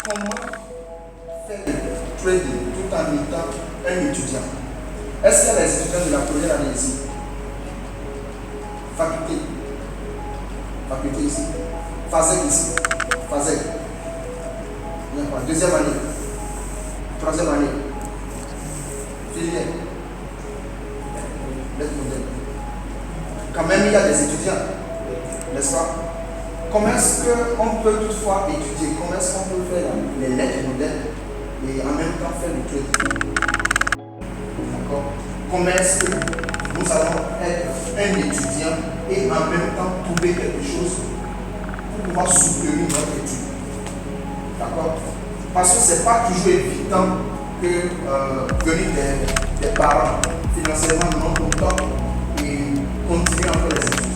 Comment faire du trading tout en étant un étudiant? Est-ce qu'il y a les étudiants de la première année ici? Faculté. Faculté ici. FASEC ici. FASEC. Deuxième année. Troisième année. Filière. Lettres modernes. Quand même, il y a des étudiants. N'est-ce pas? Comment est-ce qu'on peut toutefois étudier? Comment est-ce qu'on peut faire les lettres modernes et en même temps faire le trading? D'accord? Comment est-ce que nous allons être un étudiant et en même temps trouver quelque chose pour pouvoir soutenir notre étude? D'accord? Parce que ce n'est pas toujours évident que venir des parents financièrement non contents et continuer encore les études.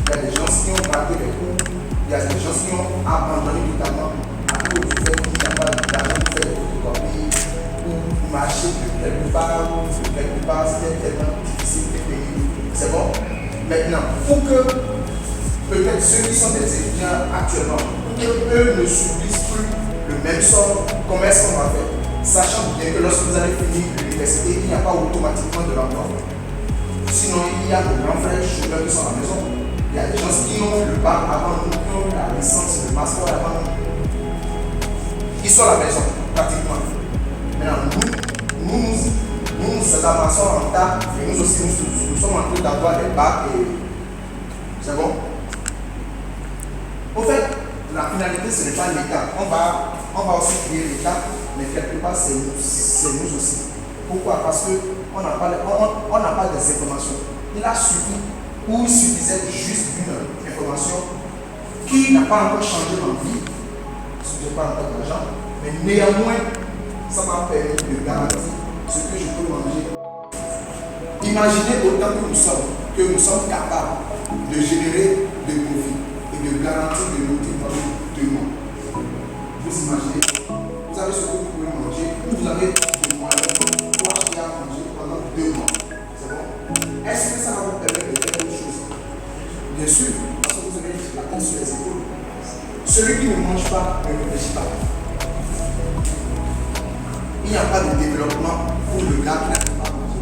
Il y a des gens qui ont raté les cours, il y a des gens qui ont abandonné totalement à cause du fait qu'il n'y a pas d'argent pour faire des photocopies ou marcher quelque part, c'était tellement difficile de payer. C'est bon? Maintenant, pour que peut-être ceux qui sont des étudiants actuellement, pour qu'eux ne subissent plus le même sort, comment est-ce qu'on va faire? Sachant bien que lorsque vous allez finir l'université, il n'y a pas automatiquement de l'emploi. Sinon, il y a de grands frères chômeurs qui sont à la maison. Il y a des gens qui ont le bac avant nous, qui ont la licence, le master avant nous. Ils sont à la maison, pratiquement. Maintenant, nous amassons en tas et nous aussi, nous sommes en train d'avoir des bacs et c'est bon. Au fait, la finalité, ce n'est pas l'État. On va aussi créer l'État, mais quelque part, c'est nous aussi. Pourquoi? Parce qu'on n'a pas des informations. Il a suffi, ou il suffisait juste d'une information qui n'a pas encore changé ma vie, ce n'est pas encore d'argent, mais néanmoins, ça m'a permis de garantir ce que je peux manger. Imaginez autant que nous sommes capables de générer des profits et de garantir de nourrir pendant 2 mois. Vous imaginez, vous avez ce que vous pouvez manger, vous avez des moyens pour acheter à manger pendant 2 mois. C'est bon? Est-ce que ça va vous permettre de faire autre chose? Bien sûr, parce que vous avez la tête sur les épaules. Celui qui ne mange pas ne réfléchit pas. Il n'y a pas de développement pour le gars qui n'a pas mangé.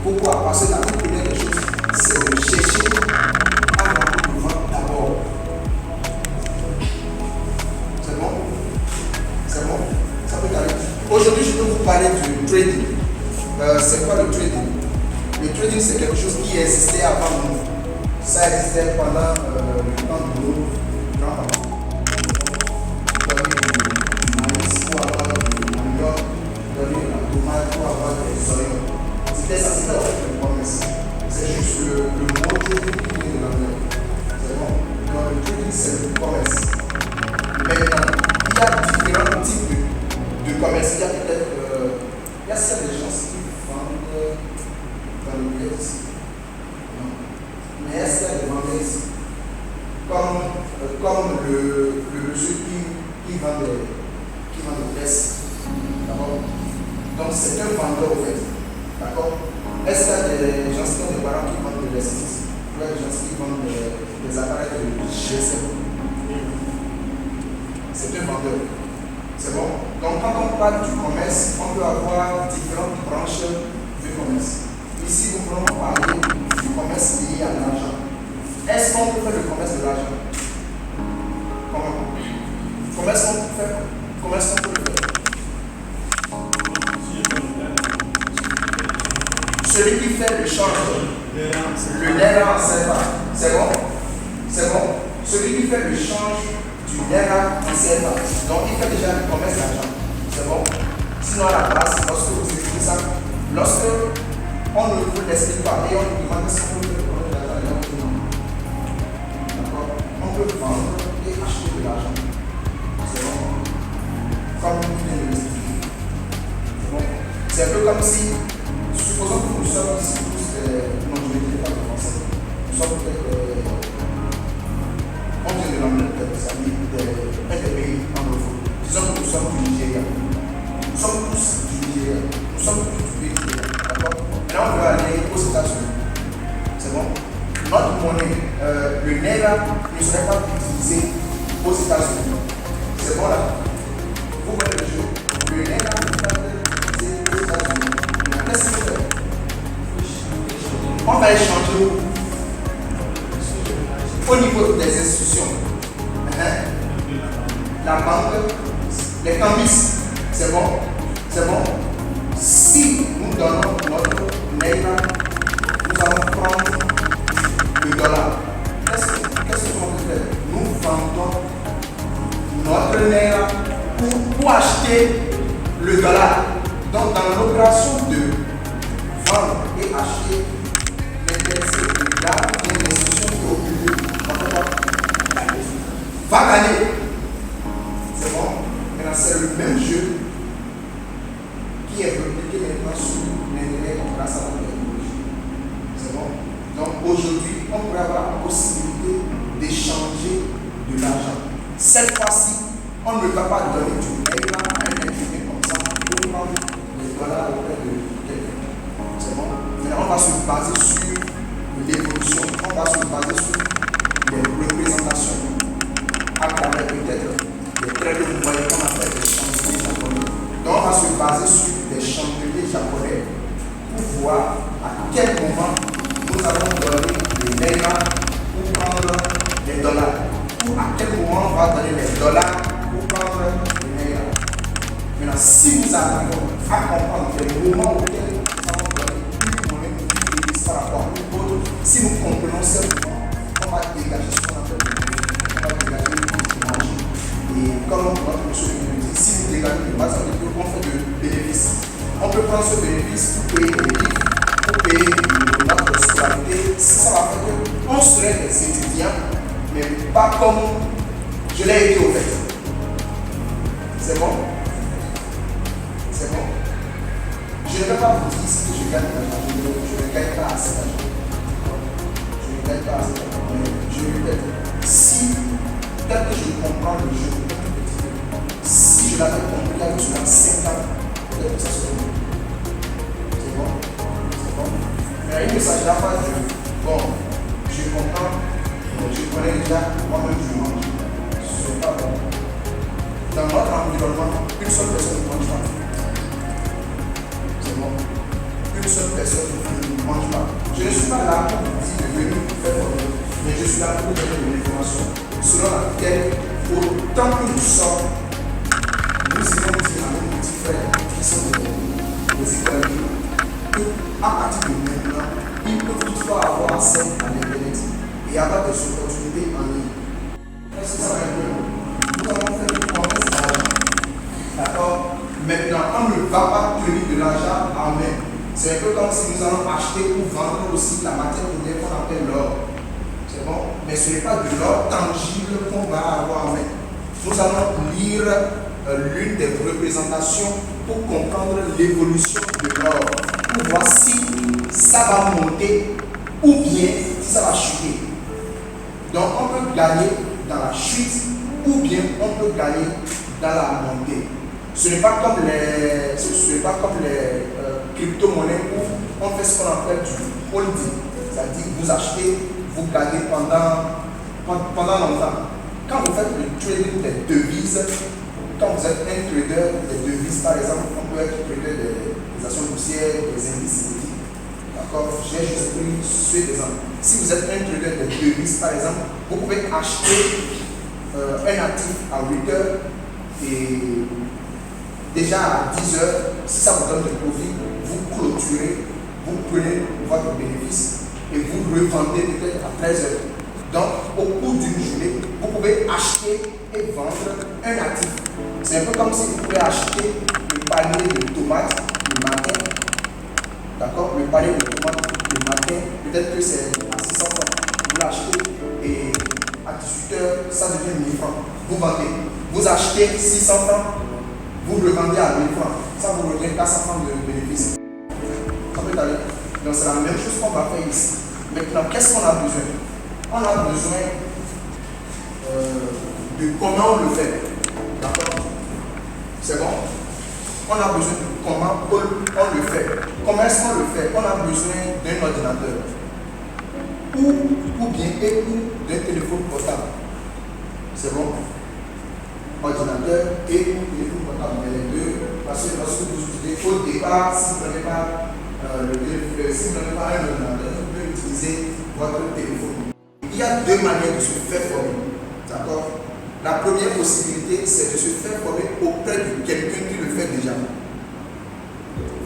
Pourquoi? Parce que la première des choses, c'est de chercher à l'emploi d'abord. C'est bon? C'est bon? Ça peut aller. Aujourd'hui, je peux vous parler du trading. C'est quoi le trading? Le trading, c'est quelque chose qui existait avant nous. Ça existait pendant le temps de nos grands-parents. C'était en fait une promesse. C'est juste le mot trading qui vient de l'anglais. C'est bon. Donc le trading, c'est une promesse. Maintenant, il y a différents types de commerce. Il y a peut-être il y a des gens qui vendent dans le bled ici. Mais est-ce qu'il y a des vendeurs ici? Comme le monsieur qui vend des pièces. D'accord? Donc c'est un vendeur au fait. D'accord? Est-ce qu'il y a des gens qui ont des parents qui vendent des lessives? Il y a des gens qui vendent des appareils de GSM. C'est un vendeur. C'est bon? Donc quand on parle du commerce, on peut avoir différentes branches de commerce. Ici, nous pourrons parler du commerce lié à l'argent. Est-ce qu'on peut faire le commerce de l'argent? Comment? Comment est-ce qu'on peut faire? Comment est-ce qu'on peut le faire? Celui qui fait le change, le naira en CFA, c'est bon? C'est bon? Celui qui fait le change du naira en CFA, donc il fait déjà le commerce d'argent, c'est bon? Sinon, à la base, lorsque vous écrivez ça, lorsque on ne vous l'explique pas et on nous demande ce qu'on peut faire le commerce d'argent, d'accord? On peut vendre et acheter de l'argent, c'est bon? Comme vous venez de l'expliquer, c'est bon? C'est un peu comme si, supposons que nous sommes ici tous non, je ne dirais pas de français. Nous sommes peut-être, on vient de l'Amérique, un des pays anglophones. Disons que nous sommes du Nigeria. Nous sommes tous du Nigeria. Nous sommes tous du pays Nigeria. D'accord? Maintenant, on veut aller aux États-Unis. C'est bon? Notre monnaie, le naira, ne serait pas utilisé aux États-Unis. C'est bon là? Vous voyez le jeu? Le Naira, c'est aux États-Unis. Qu'est-ce que vous faites? On va échanger au niveau des institutions. La banque, les cambis, c'est bon? C'est bon? Si nous donnons notre Naira, nous allons prendre le dollar. Qu'est-ce que nous faisons? Nous vendons notre Naira pour acheter le dollar. Donc, dans l'opération de vendre et acheter, l'intéressé regarde l'institution qui est au public. Va gagner. C'est bon? Maintenant, c'est le même jeu qui est répliqué maintenant sur l'Internet grâce à la technologie. C'est bon? Donc aujourd'hui, on pourrait avoir la possibilité d'échanger de l'argent. Cette fois-ci, on ne va pas donner du Naira à un individu comme ça pour prendre les dollars auprès de quelqu'un. C'est bon? Maintenant, on va se baser sur l'évolution. On va se baser sur les représentations à travers peut-être des traits de moyens qu'on appelle des chanceliers japonais. Donc on va se baser sur des chanceliers japonais pour voir à quel moment nous allons donner les Naira pour prendre les dollars. Ou à quel moment on va donner les dollars pour prendre les Naira. Maintenant, si nous arrivons à comprendre les moments auxquels nous allons donner une monnaie qui par rapport à une autre, si nous comprenons ces moments, on va dégager ce qu'on appelle on va dégager une marge. Et comme notre monsieur dit, si nous dégageons une base, ça veut dire qu'on fait de bénéfices. On peut prendre ce bénéfice pour payer les livres, pour payer notre scolarité. Ça va faire qu'on serait des étudiants, mais pas comme je l'ai été au fait. C'est bon? C'est bon? Je ne vais pas vous dire ce que je gagne de l'argent. Je ne gagne pas assez d'argent. Je ne gagne pas assez d'argent. Mais je répète, si tel que je comprends le jeu, si je l'avais compris là, je suis 5 ans, peut-être que ça serait bon. C'est bon? C'est bon? Mais il ne s'agira pas de bon, je comprends, je connais déjà, moi-même je mange. Ce n'est pas bon. Dans notre environnement, une seule personne ne mange pas. C'est bon? Une seule personne ne mange pas. Je ne suis pas là pour vous dire de venir faire votre vie, mais je suis là pour vous donner une information selon laquelle, autant que nous sommes, nous irons dire à nos petits frères qui sont des écoles qu'à partir de maintenant, ils peuvent toutefois avoir accès à l'Internet et avoir des opportunités en ligne. Est-ce que ça va être bien? Nous avons fait une promesse d'argent. D'accord? Maintenant, on ne va pas tenir de l'argent en main. C'est un peu comme si nous allons acheter ou vendre aussi la matière première qu'on appelle l'or. C'est bon? Mais ce n'est pas de l'or tangible qu'on va avoir en main. Nous allons lire l'une des représentations pour comprendre l'évolution de l'or. Pour voir si ça va monter ou bien si ça va chuter. Donc on peut gagner dans la chute ou bien on peut gagner dans la montée. Ce n'est pas comme les crypto-monnaies où on fait ce qu'on appelle du holding. C'est-à-dire que vous achetez, vous gagnez pendant longtemps. Quand vous faites le trading des devises, quand vous êtes un trader des devises, par exemple, on peut être trader des actions boursières, des indices. D'accord? J'ai juste pris ce exemple. Si vous êtes un trader de devises, par exemple, vous pouvez acheter un actif à 8 heures et déjà à 10 heures, si ça vous donne du profit, vous clôturez, vous prenez votre bénéfice et vous revendez peut-être à 13 heures. Donc, au cours d'une journée, vous pouvez acheter et vendre un actif. C'est un peu comme si vous pouvez acheter le panier de tomates le matin. D'accord? Le panier de tomates le matin, peut-être que c'est à 600 francs. Vous l'achetez et à 18 heures, ça devient 1000 francs. Vous vendez. Vous achetez 600 francs, vous revendez à 1000 francs. Ça vous redonne 400 francs de bénéfice. Ça peut aller. Donc, c'est la même chose qu'on va faire ici. Maintenant, qu'est-ce qu'on a besoin? On a besoin de comment on le fait. D'accord? C'est bon? On a besoin de comment on le fait. Comment est-ce qu'on le fait? On a besoin d'un ordinateur. Ou bien d'un téléphone portable. C'est bon? ordinateur et pour téléphone portable. Mais les deux, parce que lorsque vous utilisez au départ, si vous n'avez pas un ordinateur, vous pouvez utiliser votre téléphone. Il y a deux manières de se faire former. D'accord? La première possibilité, c'est de se faire former auprès de quelqu'un qui le fait déjà.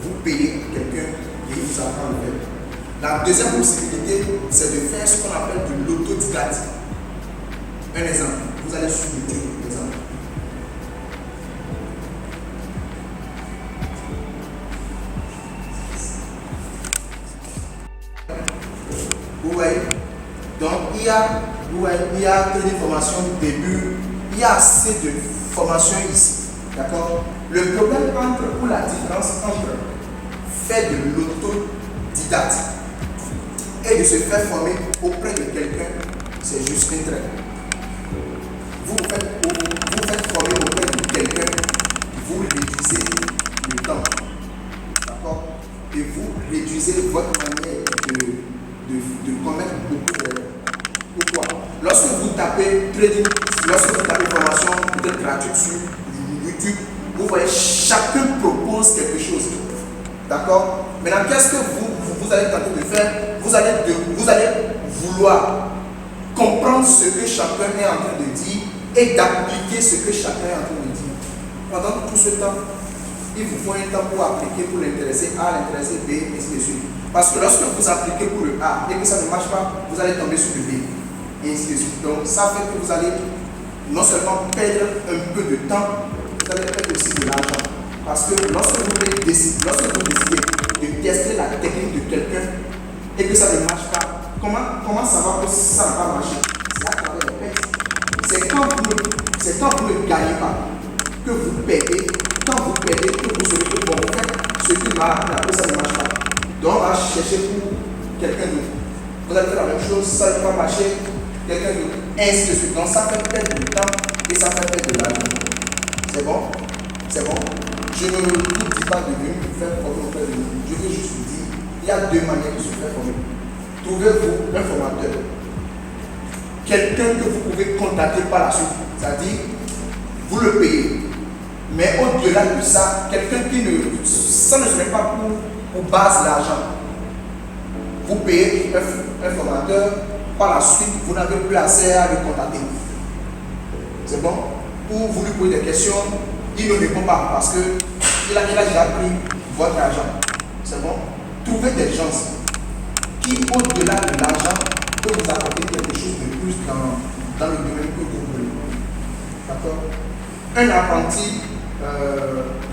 Vous payez quelqu'un qui vous apprend à le faire. La deuxième possibilité, c'est de faire ce qu'on appelle de l'autodidacte. Un exemple, vous allez sur YouTube, par exemple. Vous voyez? Donc, il y a une formation du début, il y a assez de formation ici. D'accord? Le problème ou la différence entre faire de l'autodidacte et de se faire former auprès de quelqu'un, c'est juste un trait. Vous faites former auprès de quelqu'un, vous réduisez le temps. D'accord? Et vous réduisez votre manière de commettre beaucoup d'erreurs. Pourquoi? Lorsque vous tapez trading, lorsque vous tapez formation peut-être gratuite sur YouTube, vous voyez chacun propose quelque chose. D'accord? Maintenant, qu'est-ce que vous allez tenter de faire? Vous allez vouloir comprendre ce que chacun est en train de dire et d'appliquer ce que chacun est en train de dire. Pendant tout ce temps, il vous faut un temps pour appliquer pour l'intéresser A, l'intéresser B, et ainsi de suite. Parce que lorsque vous appliquez pour le A et que ça ne marche pas, vous allez tomber sur le B, et ainsi de suite. Donc, ça fait que vous allez non seulement perdre un peu de temps, vous allez perdre aussi de l'argent. Parce que lorsque vous décidez de tester la technique de quelqu'un et que ça ne marche pas, comment savoir que ça n'a pas marché? C'est à travers les pertes. C'est quand vous ne gagnez pas que vous perdez. Quand vous perdez, que vous savez que bon, en fait, ce qui m'a appris, ça ne marche pas. Donc, on va chercher pour quelqu'un d'autre. Vous allez faire la même chose, ça ne va pas marcher, quelqu'un d'autre, ainsi de suite. Donc, ça fait perdre du temps et ça fait perdre de l'argent. C'est bon? C'est bon? Je ne vous dis pas de venir vous faire former auprès de nous. Je veux juste vous dire, il y a deux manières de se faire former. Trouvez-vous un formateur. Quelqu'un que vous pouvez contacter par la suite. C'est-à-dire, vous le payez. Mais au-delà de ça, quelqu'un ça ne serait pas pour base l'argent. Vous payez un formateur, par la suite, vous n'avez plus assez à le contacter. C'est bon? Ou vous lui posez des questions, il ne répond pas parce qu'il a déjà pris votre argent. C'est bon? Trouvez des gens qui, au-delà de l'argent, peuvent vous apporter quelque chose de plus dans le domaine que vous voulez. D'accord? Un apprenti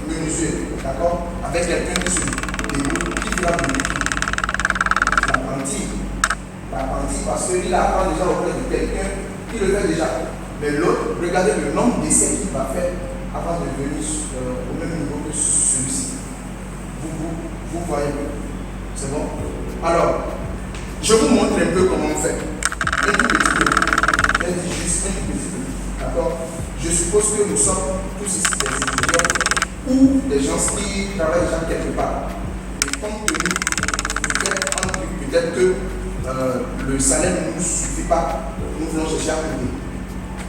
menuisier, d'accord? Avec quelqu'un qui se débrouille, qui fera de l'apprenti, parce qu'il apprend déjà auprès de quelqu'un qui le fait déjà. Mais l'autre, regardez le nombre d'essais qu'il va faire avant de venir au même niveau que celui-ci. Vous voyez, c'est bon? Alors, je vous montre un peu comment on fait. Un tout petit peu. Je dis juste un tout petit peu. D'accord? Je suppose que nous sommes tous ici des étudiants ou des gens qui travaillent déjà quelque part. Et compte tenu du peut-être que le salaire ne nous suffit pas, nous voulons chercher à payer.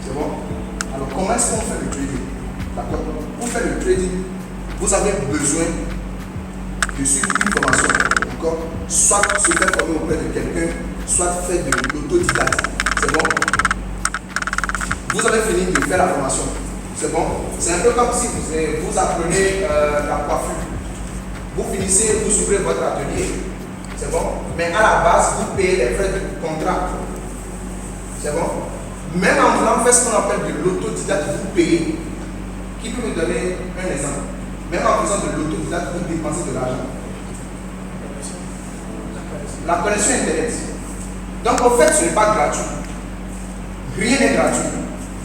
C'est bon? Alors, comment est-ce qu'on fait le trading? D'accord? Pour faire le trading, vous avez besoin de suivre une formation. D'accord? Soit se faire former auprès de quelqu'un, soit faire de l'autodidacte. C'est bon? Vous avez fini de faire la formation. C'est bon? C'est un peu comme si vous apprenez la coiffure. Vous finissez, vous ouvrez votre atelier. C'est bon? Mais à la base, vous payez les frais de contrat. C'est bon? Même en voulant faire ce qu'on appelle de l'autodidacte, vous payez. Qui peut me donner un exemple? Même en faisant de l'autodidacte, vous dépensez de l'argent. La connexion Internet. Donc, en fait, ce n'est pas gratuit. Rien n'est gratuit.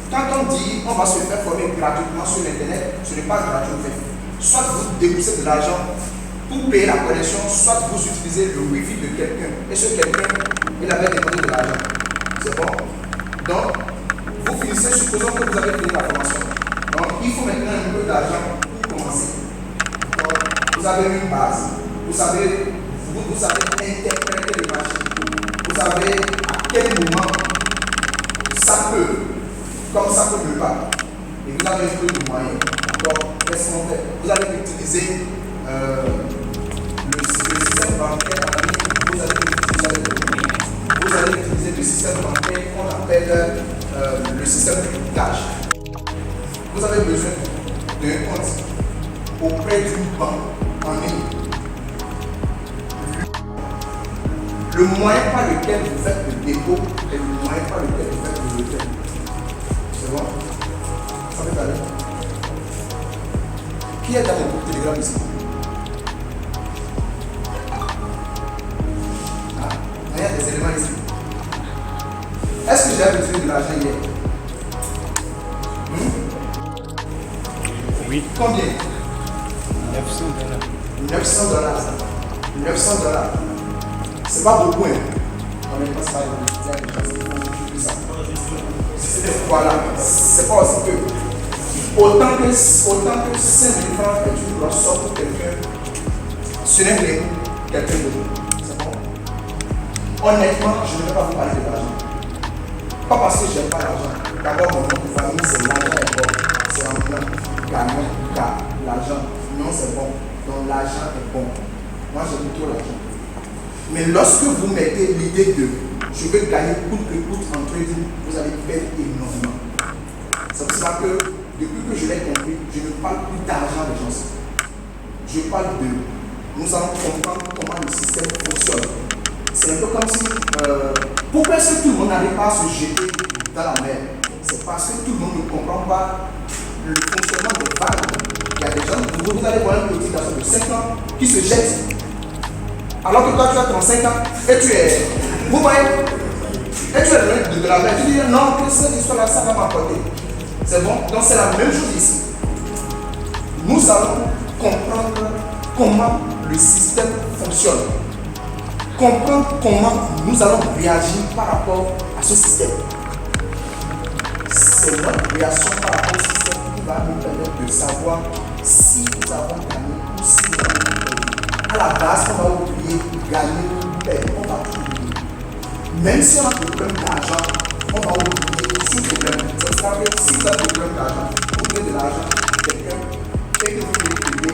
Quand on dit on va se faire former gratuitement sur Internet, ce n'est pas gratuit en fait. Soit vous déboursez de l'argent pour payer la connexion, soit vous utilisez le Wi-Fi de quelqu'un. Et ce quelqu'un, il avait dépensé de l'argent. C'est bon? Donc, vous finissez, supposons que vous avez fini la formation. Donc, il faut maintenant un peu d'argent pour commencer. Donc, vous avez une base. Vous savez interpréter le marché. Vous savez à quel moment ça peut, comme ça peut ne pas. et vous avez peu de moyens. Donc, qu'est-ce qu'on fait? Vous allez utiliser le système bancaire en ligne, vous allez utiliser le système bancaire qu'on appelle le système de cash. Vous avez besoin d'un compte auprès d'une banque en ligne. Le moyen par lequel vous faites le dépôt et le moyen par lequel vous faites le retrait. C'est bon? Ça fait aller. Qui est dans mon groupe Telegram ici? Ah, il y a des éléments ici. Est-ce que j'ai retiré de l'argent hier? Oui. Combien? 900 $. 900 $. 900 $. C'est pas beaucoup, hein. On n'est pas ça. Voilà, c'est pas aussi peu. Autant que 5 000 francs est une grosse somme pour quelqu'un, ce n'est rien pour quelqu'un d'autre. C'est bon? Honnêtement, je ne vais pas vous parler de l'argent. Pas parce que je n'aime pas l'argent. D'abord, mon nom de famille, c'est l'argent est bon. C'est en plein. Gagnant, car l'argent, non, c'est bon. Donc l'argent est bon. Moi, j'aime plutôt l'argent. Mais lorsque vous mettez l'idée de je veux gagner coûte que coûte en trading, vous allez perdre énormément. C'est pour cela que depuis que je l'ai compris, je ne parle plus d'argent des gens. Je parle de nous allons comprendre comment le système fonctionne. C'est un peu comme si pourquoi est-ce que tout le monde n'arrive pas à se jeter dans la mer? C'est parce que tout le monde ne comprend pas le fonctionnement des vagues. Il y a des gens, vous allez voir un petit garçon de 5 ans qui se jette. Alors que toi tu as 35 ans et tu es. Vous voyez? Et tu es de la mer. Tu dis non, que cette histoire-là, ça va m'apporter. C'est bon? Donc c'est la même chose ici. Nous allons comprendre comment le système fonctionne. Comprendre comment nous allons réagir par rapport à ce système. C'est notre réaction par rapport au système qui va nous permettre de savoir si nous avons gagné ou si nous avons perdu. À la base, on va oublier gagner ou perdre. On va tout oublier. Même si on a des problèmes d'argent, on va oublier ce problème. Ça sera que si vous avez des problèmes d'argent, vous prenez de l'argent de quelqu'un et que vous voulez payer,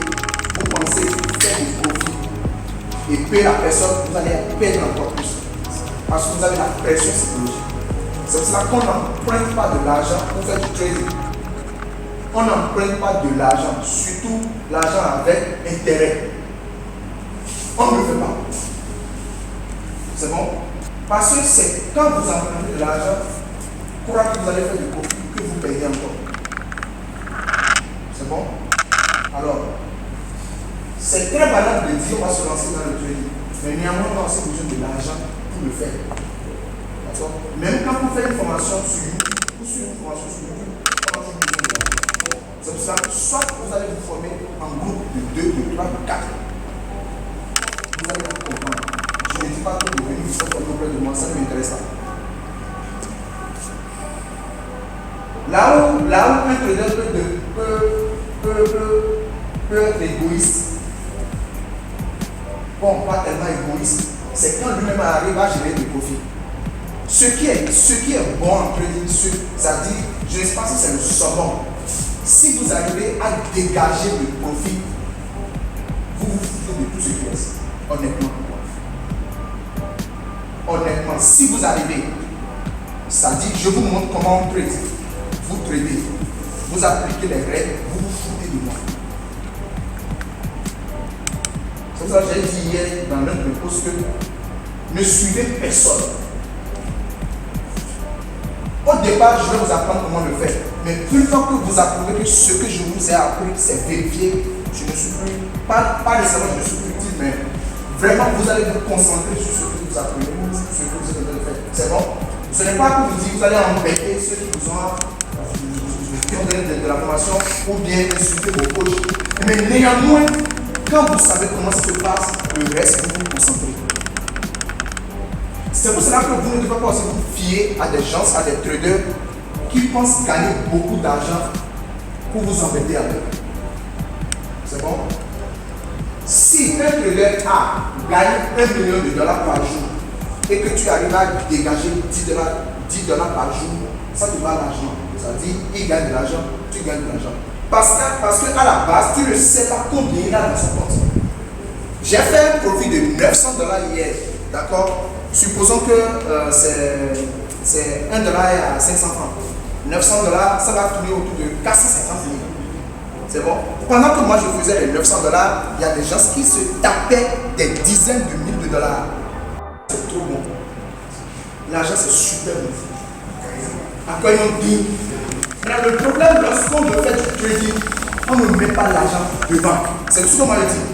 vous pensez faire des profits et payer la personne, vous allez perdre encore plus. Parce que vous avez la pression psychologique. C'est pour cela qu'on n'emprunte pas de l'argent pour faire du trading. On n'emprunte pas de l'argent, surtout l'argent avec intérêt. On ne le fait pas. C'est bon? Parce que c'est quand vous empruntez de l'argent, croyez que vous allez faire du profit, que vous payez encore. C'est bon? Alors, c'est très banal de dire on va se lancer dans le trading. Mais néanmoins, on a aussi besoin de l'argent pour le faire. D'accord? Même quand vous faites une formation sur YouTube, ou sur une formation sur YouTube, on a toujours besoin de l'argent. C'est pour ça que soit vous allez vous former en groupe de 2, de 3, de 4. Vous allez comprendre. Je ne dis pas que de venir vous faire former auprès de moi, ça ne m'intéresse pas. Là où un trader peut être égoïste, bon, pas tellement égoïste, c'est quand lui-même arrive à gérer des profits. Ce qui est bon en trading, ça dit, je ne sais pas si c'est le second. Si vous arrivez à dégager le profit, vous vous foutez de tout ce qui est, honnêtement. Honnêtement, si vous arrivez, ça dit, je vous montre comment on trade. Vous tradez, vous appliquez les règles, vous vous foutez de moi. C'est pour ça que j'ai dit hier dans l'un de mes posts que ne suivez personne. Au départ, je vais vous apprendre comment le faire. Mais plus tard que vous approuvez que ce que je vous ai appris, c'est vérifié, je ne suis plus, pas nécessairement je ne suis plus utile, mais vraiment vous allez vous concentrer sur ce que vous apprenez, sur ce que vous êtes en train de faire. C'est bon? Ce n'est pas que vous dites que vous allez embêter ceux qui vous ont donné de la formation ou bien insulter vos coachs. Mais néanmoins, quand vous savez comment ça se passe, le reste, vous vous concentrez. C'est pour cela que vous ne devez pas aussi vous fier à des gens, à des traders qui pensent gagner beaucoup d'argent pour vous embêter avec. C'est bon? Si un trader a gagné $1 million par jour et que tu arrives à dégager $10 par jour, ça te va l'argent. Ça dit, il gagne de l'argent, tu tu gagnes de l'argent. Parce que à la base, tu ne sais pas combien il a dans son compte. J'ai fait un profit de $900 hier. D'accord? Supposons que c'est $1 à 500 francs. $900, ça va tourner autour de 450 000. C'est bon? Pendant que moi je faisais les $900, il y a des gens qui se tapaient des dizaines de milliers de dollars. C'est trop bon. L'argent c'est super bon. Encore une dit. Mais le problème lorsqu'on veut faire du trading, on ne met pas l'argent devant. C'est tout ce que moi je dis.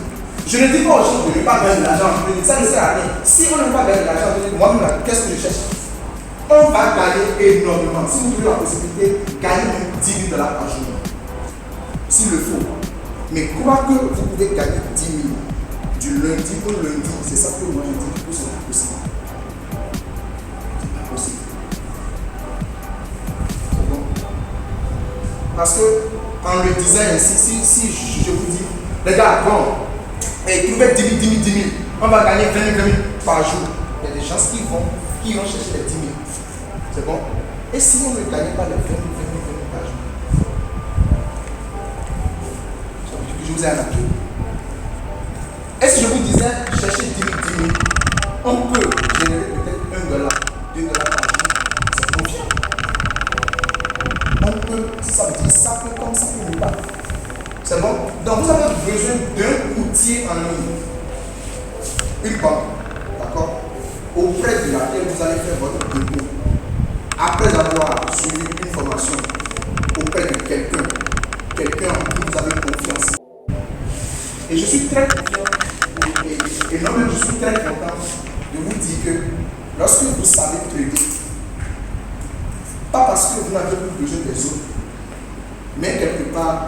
Je ne dis pas aux gens de ne pas gagner de l'argent. Ça ne sert à rien. Si on ne veut pas gagner de l'argent, moi-même, qu'est-ce que je cherche? On va gagner énormément. Si vous trouvez la possibilité, gagnez même $10 000 par jour. S'il le faut. Mais croire que vous pouvez gagner 10 000 du lundi au lundi, c'est ça que moi je dis que c'est pas possible. C'est pas possible. C'est bon. Parce que en le disant ainsi, si je vous dis, les gars, bon, et trouvez 10 000, on va gagner 20 000 par jour. Il y a des gens qui vont chercher les 10 000. C'est bon? Et si on ne gagne pas les 20 000 par jour, ça veut dire que je vous ai arnaqué. Et si je vous disais, chercher 10 000, on peut générer peut-être $1, $2 par jour. C'est confiant. On peut, ça veut dire ça peut comme ça peut pas. C'est bon? Donc vous avez besoin d'un outil en ligne. Une banque, d'accord? Auprès de laquelle vous allez faire votre dépôt. Après avoir suivi une formation auprès de quelqu'un en qui vous avez confiance. Et je suis très confiant, et non-même je suis très content de vous dire que lorsque vous savez trader, pas parce que vous n'avez plus besoin des autres, mais quelque part,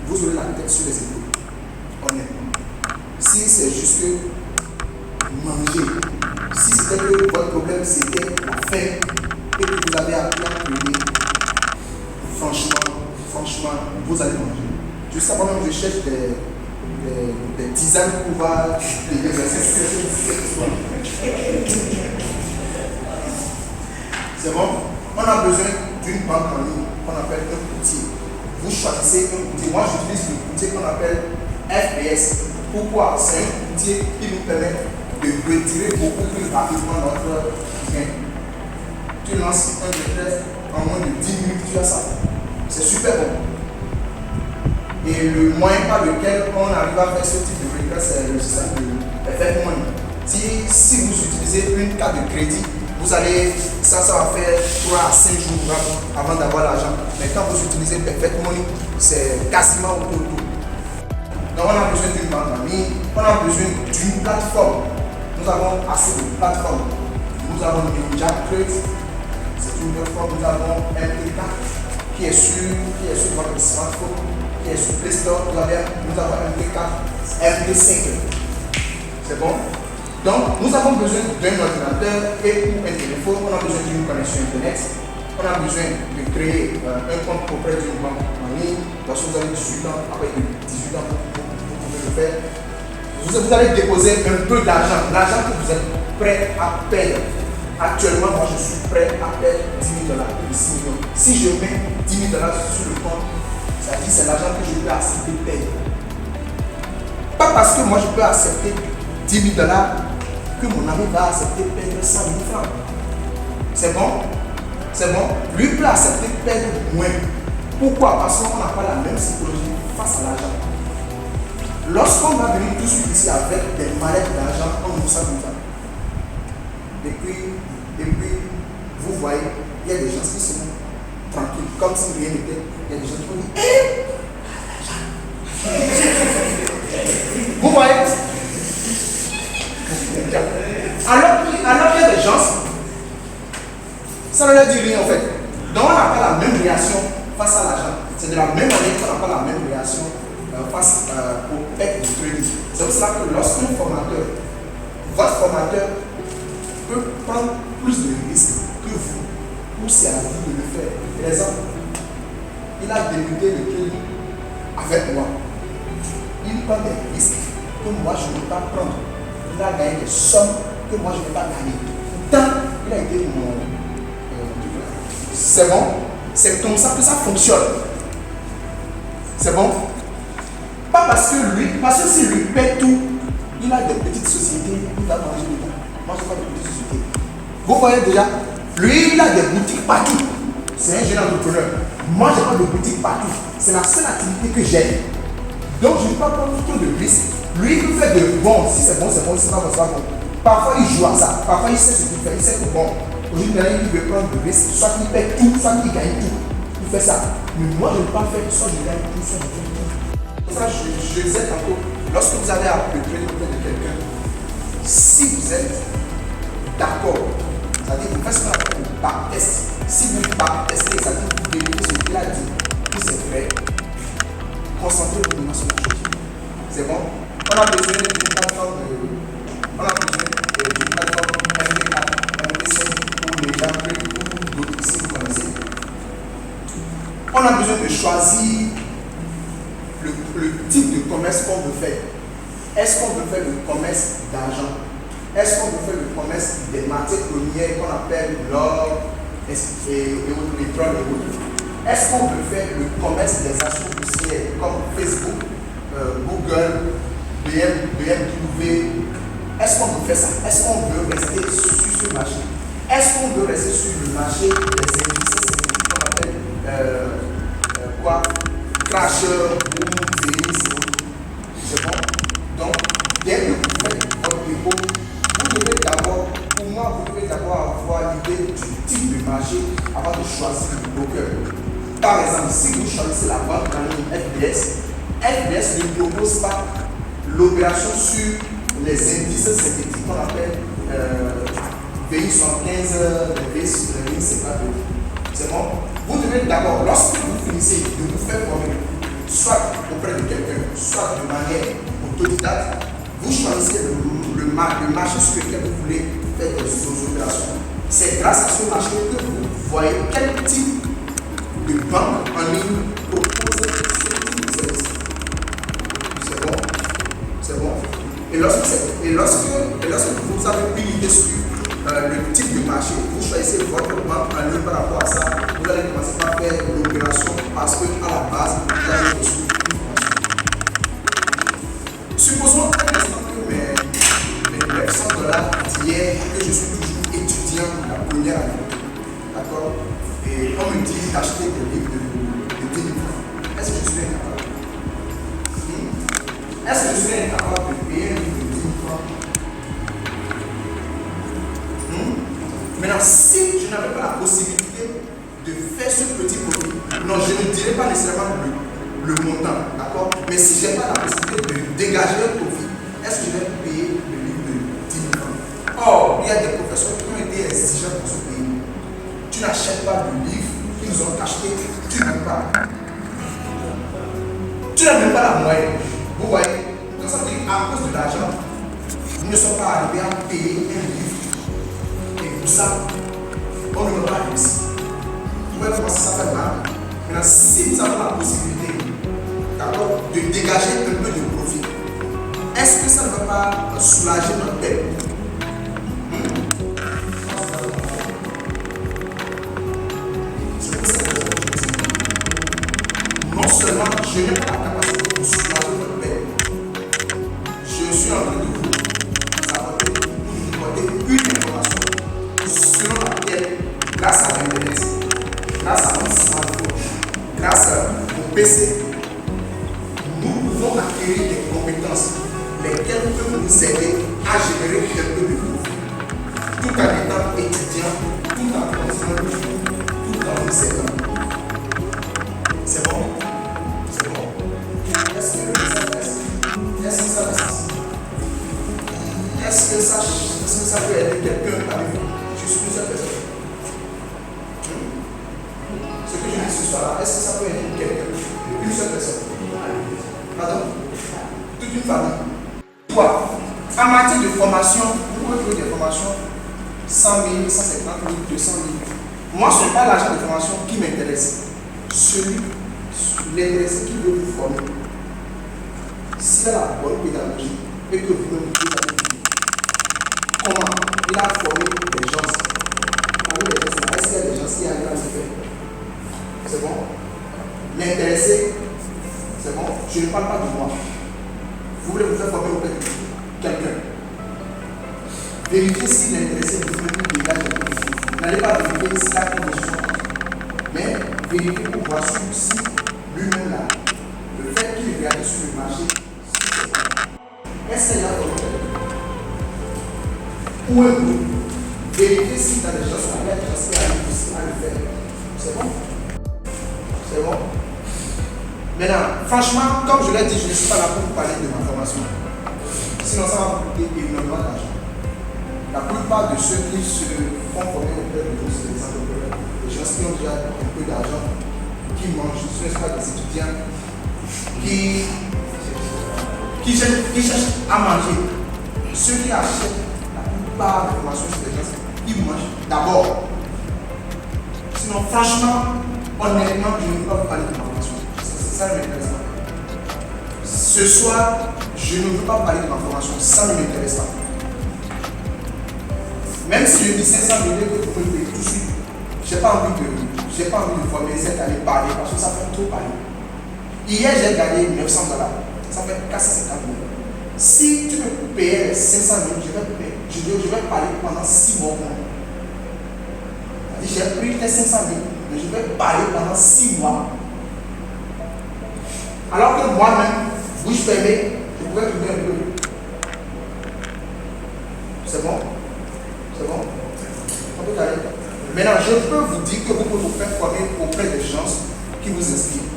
vous aurez la tête sur les épaules. Honnêtement. Si c'est juste que manger, si c'était que votre problème c'était la faim et que vous avez appris à trader, franchement, vous allez manger. Je sais moi-même, je cherche des tisanes pour pouvoir des exercices. C'est bon? On a besoin d'une banque en ligne qu'on appelle un outil. Vous choisissez un outil. Moi, j'utilise l'outil qu'on appelle FPS. Pourquoi? C'est un outil qui nous permet de retirer beaucoup plus rapidement notre gain. Tu lances un retrait en moins de 10 minutes, tu as ça. C'est super bon. Et le moyen par lequel on arrive à faire ce type de retrait, c'est le système de FF Money. Si vous utilisez une carte de crédit, vous allez, ça va faire 3 à 5 jours avant d'avoir l'argent. Mais quand vous utilisez Perfect Money, c'est quasiment au tour. Donc on a besoin d'une banque en ligne, on a besoin d'une plateforme. Nous avons assez de plateformes. Nous avons NinjaTrade, c'est une plateforme. Nous avons MP4 qui est sur votre smartphone, qui est sur Play Store. Nous avons MP4, MP5. C'est bon? Donc, nous avons besoin d'un ordinateur et pour un téléphone, on a besoin d'une connexion Internet. On a besoin de créer un compte auprès d'une banque en ligne. Lorsque vous avez 18 ans, après 18 ans, vous pouvez le faire. Vous allez déposer un peu d'argent, l'argent que vous êtes prêt à perdre. Actuellement, moi je suis prêt à perdre 10 000 $, 6 millions. Si je mets 10 000 $ sur le compte, ça dit c'est l'argent que je peux accepter de perdre. Pas parce que moi je peux accepter 10 000 $ que mon ami va accepter de perdre 100 000 francs. C'est bon? C'est bon? Lui peut accepter de perdre moins. Pourquoi? Parce qu'on n'a pas la même psychologie face à l'argent. Lorsqu'on va venir tout de suite ici avec des mallettes d'argent, on nous sent comme ça. Et puis, vous voyez, il y a des gens qui sont tranquilles, comme si rien n'était. Il y a des gens qui vont dire, vous voyez? Alors qu'il y a des gens, ça ne leur dit rien en fait. Donc on n'a pas la même réaction face à l'argent. C'est de la même manière qu'on n'a pas la même réaction face au aide du trading. C'est pour ça que lorsqu'un formateur, votre formateur peut prendre plus de risques que vous, ou c'est à vous de le faire. Par exemple, il a débuté le trading avec moi. Il prend des risques que moi je ne peux pas prendre. Il a gagné des sommes que moi je ne peux pas gagner. Pourtant, il a été mon... c'est bon? C'est comme ça que ça fonctionne. C'est bon? Pas parce que s'il lui paie tout, il a des petites sociétés, il va manger dedans. Moi, je n'ai pas de petites sociétés. Vous voyez déjà, lui, il a des boutiques partout. C'est un jeune entrepreneur. Moi, je n'ai pas de boutique partout. C'est la seule activité que j'aime. Donc, je ne vais pas prendre trop de risques. Lui, il peut faire de bon. Si c'est bon, c'est bon. Si c'est pas bon, c'est pas bon. Parfois, il joue à ça. Parfois, il sait ce qu'il fait. Il sait que bon, aujourd'hui, il veut prendre de risques. Soit qu'il paie tout, soit qu'il gagne tout. Il fait ça. Mais moi, je ne vais pas faire soit je gagne tout, soit je gagne tout. Pour ça, je disais tantôt, lorsque vous avez à préparer le plan de quelqu'un, si vous êtes d'accord, c'est-à-dire que vous faites ce qu'on appelle le backtest. Si vous backtestez, c'est-à-dire que vous vérifiez ce qu'il a dit, que c'est vrai, concentrez-vous sur la chose. C'est bon? On a besoin d'une plateforme MD4, MD5 pour les gens ou d'autres si vous connaissez. On a besoin de choisir le type de commerce qu'on veut faire. Est-ce qu'on veut faire le commerce d'argent? Est-ce qu'on veut faire le commerce des matières premières qu'on appelle l'or et le pétrole et autres? Est-ce qu'on veut faire le commerce des assauts poussières comme Facebook, Google, BMW? Est-ce qu'on veut faire ça? Est-ce qu'on veut rester sur ce marché? Est-ce qu'on veut rester sur le marché des indices qu'on appelle crashers, boom, Vénis et autres? C'est bon? Donc, dès que vous faites votre dépôt, vous devez d'abord, pour moi, vous devez d'abord avoir l'idée du type de marché avant de choisir le broker. Par exemple, si vous choisissez la banque en ligne FDS ne propose pas l'opération sur les indices synthétiques qu'on appelle VI 115, VI 50, c'est pas tout. C'est bon? Vous devez d'abord, lorsque vous finissez de vous faire former, soit auprès de quelqu'un, soit de manière autodidacte, vous choisissez le marché sur lequel vous voulez faire vos opérations. C'est grâce à ce marché que vous voyez quel type de banque en ligne propose ce type de service. C'est bon? C'est bon? Et lorsque vous avez pris l'idée sur le type de marché, vous choisissez votre banque en ligne par rapport à ça, vous allez commencer par faire l'opération parce qu'à la base, vous avez reçu une formation. Supposons un instant que mes 900 $ d'hier, que je suis toujours étudiant la première année. D'accord? Et on me dit d'acheter des livres de 10 000 francs. Est-ce que je suis incapable? Est-ce que je suis incapable de payer un livre de 10 000 francs? Maintenant, si je n'avais pas la possibilité de faire ce petit profit, non, je ne dirais pas nécessairement le montant, d'accord? Mais si je n'ai pas la possibilité de dégager un profit, est-ce que je vais payer le livre de 10 000 francs? Or, il y a des professeurs qui ont été exigeants pour ce pays. Tu n'achètes pas le livre qu'ils nous ont acheté, tu n'as pas. Tu n'as même pas la moyenne. Vous voyez? Donc ça veut dire qu'à cause de l'argent, nous ne sommes pas arrivés à payer un livre. Et pour ça, on ne va pas réussir. Vous voyez comment ça fait mal? Maintenant, si nous avons la possibilité, d'accord, de dégager un peu de profit, est-ce que ça ne va pas soulager notre dette? Non seulement je n'ai pas la capacité de soulager votre dette, je suis en train de vous apporter une information selon laquelle, grâce à l'Internet, grâce à mon smartphone, grâce au PC, nous pouvons acquérir des compétences lesquelles peuvent nous aider à générer un peu de profit, tout en étant étudiant, tout en continuant, tout en nous aidant. C'est bon? C'est bon? Est-ce que ça peut aider quelqu'un parmi vous? Je suis plusieurs personnes. Ce que je dis ce soir-là, est-ce que ça peut aider quelqu'un? Une seule personne. Pardon? Toute une famille. Quoi? En matière de formation, vous pouvez trouver des formations 100 000, 150 000, 200 000. Moi, ce n'est pas l'argent de formation qui m'intéresse. L'intéressé qui veut vous former. S'il a la bonne pédagogie et que vous-même vous avez comment il a formé des gens. Est-ce qu'il y a des gens qui arrivent à le faire? C'est bon? L'intéressé je ne parle pas de moi. Vous voulez vous faire former auprès de quelqu'un. Vérifiez s'il est intéressé de vous dégage de positif. N'allez pas vérifier si la condition, mais vérifiez pour voir si lui-même là, le fait qu'il regarde sur le marché, est-ce qu'il y a formé ou un groupe. Vérifiez si dans les gens sont allés à le faire. C'est bon? C'est bon? Maintenant, franchement, comme je l'ai dit, je ne suis pas là pour vous parler de ma formation. Sinon, ça va vous coûter énormément d'argent. La plupart de ceux qui se font former auprès de nous, c'est des entrepreneurs, des gens qui ont déjà un peu d'argent, qui mangent, ce ne sont pas des étudiants qui cherchent à manger. Ceux qui achètent la plupart des formations sur les gens, ils mangent d'abord. Sinon, franchement, honnêtement, je ne peux pas vous parler de ma formation. Ça ne m'intéresse pas. Ce soir, je ne veux pas parler de ma formation, ça ne m'intéresse pas. Même si je dis 500 000 que vous pouvez payer tout de suite, je n'ai pas envie de former cette année parler parce que ça fait trop parler. Hier, j'ai gagné 900 $, ça fait 450 000. Si tu peux payer les 500 000, je vais parler pendant 6 mois. J'ai pris les 500 000, mais je vais parler pendant 6 mois. Alors que moi-même, bouche fermée, je pourrais trouver un peu. C'est bon? C'est bon? On peut aller. Maintenant, je peux vous dire que vous pouvez vous faire former auprès des gens qui vous inspirent.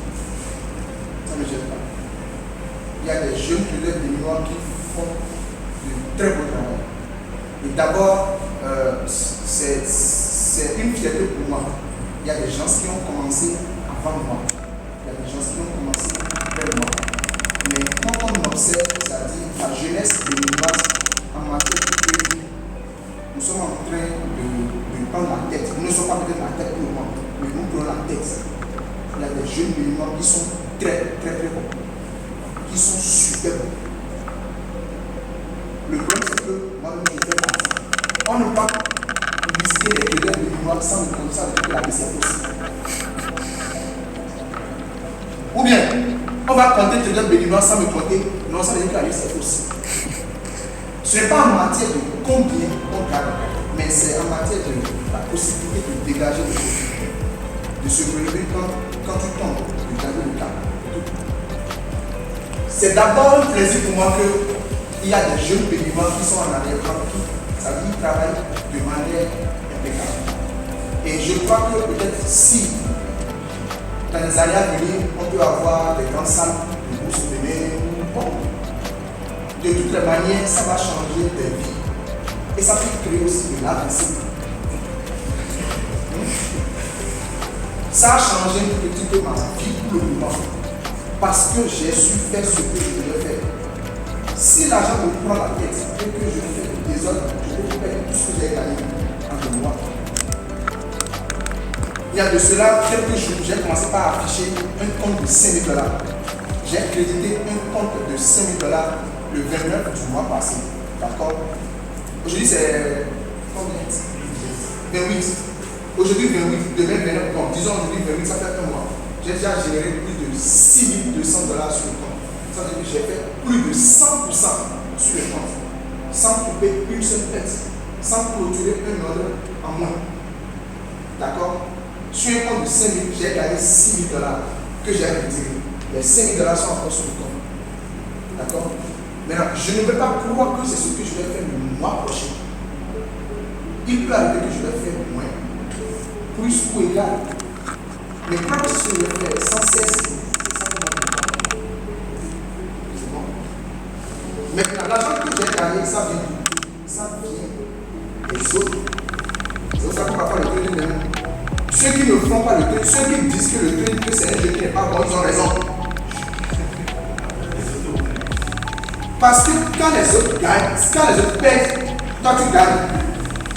Ça ne me gêne pas. Il y a des jeunes élèves béninois qui font de très beau travail. Et d'abord, c'est une fierté pour moi. Il y a des gens qui ont commencé avant moi. Il y a des gens qui ont commencé après moi. Mais quand on observe, c'est-à-dire la jeunesse béninoise en matière de vie, nous sommes en train de prendre la tête. Nous ne sommes pas peut-être la tête pour le moment, mais nous prenons la tête. Il y a des jeunes béninois qui sont très bons, qui sont super bons. Le problème, c'est que moi-même, je fais partie. On ne peut pas lister les élèves béninois sans le connaissance de la BCF aussi. Ou bien, on va compter les élèves béninois sans me compter, non, ça veut dire que la BCF aussi. Ce n'est pas en matière de combien on gagne, mais c'est en matière de la possibilité de dégager le profit, de se relever quand tu tombes, de garder le cap. C'est d'abord un plaisir pour moi qu'il y a des jeunes béninois qui sont en arrière-plan, ça veut dire qu'ils travaillent de manière impeccable. Et je crois que peut-être si, dans les années à venir, on peut avoir des grandes salles de bourse au Bénin, bon, de toutes les manières, ça va changer des vies. Et ça peut créer aussi de l'AVC. Ça a changé un petit peu ma vie pour le moment. Parce que j'ai su faire ce que je devais faire. Si l'argent me prend la tête et que je fais du désordre, je peux perdre tout ce que j'ai gagné en 2 mois. Il y a de cela quelques jours, j'ai commencé par afficher un compte de 5 000 $. J'ai crédité un compte de 5 000 $ le 29 du mois passé. D'accord? Aujourd'hui, c'est combien? 28. Aujourd'hui, 28. Demain, 29. Bon, disons aujourd'hui, 28, ça fait 1 mois. J'ai déjà géré plus de 6 200 $ sur le compte. Ça veut dire que j'ai fait plus de 100% sur le compte. Sans couper une seule tête. Sans clôturer un ordre en moins. D'accord? Sur un compte de 5 000, j'ai gagné 6 000 $ que j'ai retiré. Les 5 000 $ sont encore sur le compte. D'accord? Maintenant, je ne veux pas croire que c'est ce que je vais faire le mois prochain. Il peut arriver que je vais faire moins, plus ou égal. Mais quand ce que je vais faire sans cesse, c'est bon. Maintenant, l'argent que j'ai gagné, ça vient des autres. C'est pour ça qu'on va pas le trading de nous. Ceux qui ne font pas le trading, ceux qui disent que le trading, que c'est un jeu qui n'est pas bon, ils ont raison. Parce que quand les autres gagnent, quand les autres perdent, toi tu gagnes.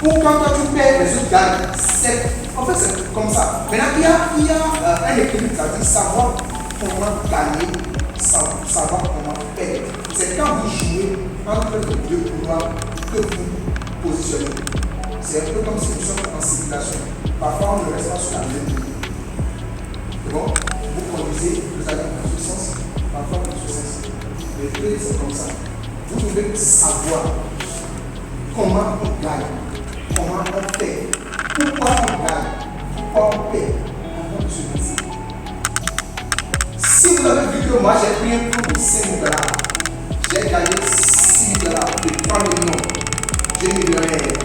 Ou quand toi tu perds, les autres gagnent. En fait, c'est comme ça. Maintenant, il y a un équilibre, c'est-à-dire savoir comment gagner, savoir comment perdre. C'est quand vous jouez entre les deux couloirs que vous positionnez. C'est un peu comme si nous sommes en circulation. Parfois, on ne reste pas sur la même ligne. C'est bon? Vous conduisez, vous allez dans ce sens. Parfois, vous Le trade, c'est comme ça. Vous devez savoir comment on gagne, comment on fait, pourquoi on gagne, pourquoi on paie avant de se lancer. Si vous avez vu que moi j'ai pris un cours de 5 000 $, j'ai gagné 6 000 $, de 3 millions, j'ai millionnaire.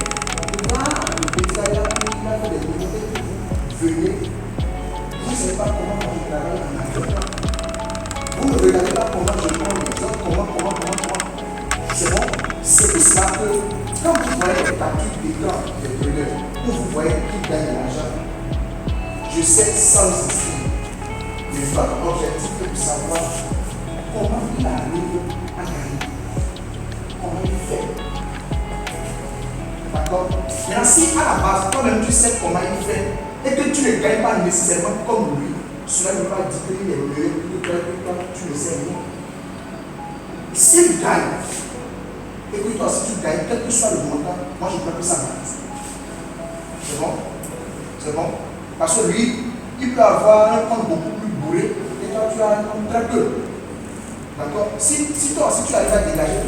Là, le petit gars, il a fait des millions et vous venez. Vous ne savez pas comment on travaille en Afrique. Vous ne regardez pas comment je prends les autres, comment. C'est bon? C'est pour cela que quand vous voyez les calculs d'écran des traders, où vous voyez qui gagne de l'argent, je sais sans inscrire. Mais votre objectif est de savoir comment il arrive à gagner. Comment il fait. D'accord? Maintenant, si à la base, toi-même tu sais comment il fait et que tu ne gagnes pas nécessairement comme lui, cela ne veut pas dire qu'il est mieux que toi, tu le sais rien. S'il gagne, écoute-toi, si tu gagnes, quel que soit le montant, moi je crois que ça m'arrête. C'est bon? C'est bon? Parce que lui, il peut avoir un compte beaucoup plus bourré et toi tu as un compte très peu. D'accord? Si tu arrives à dégager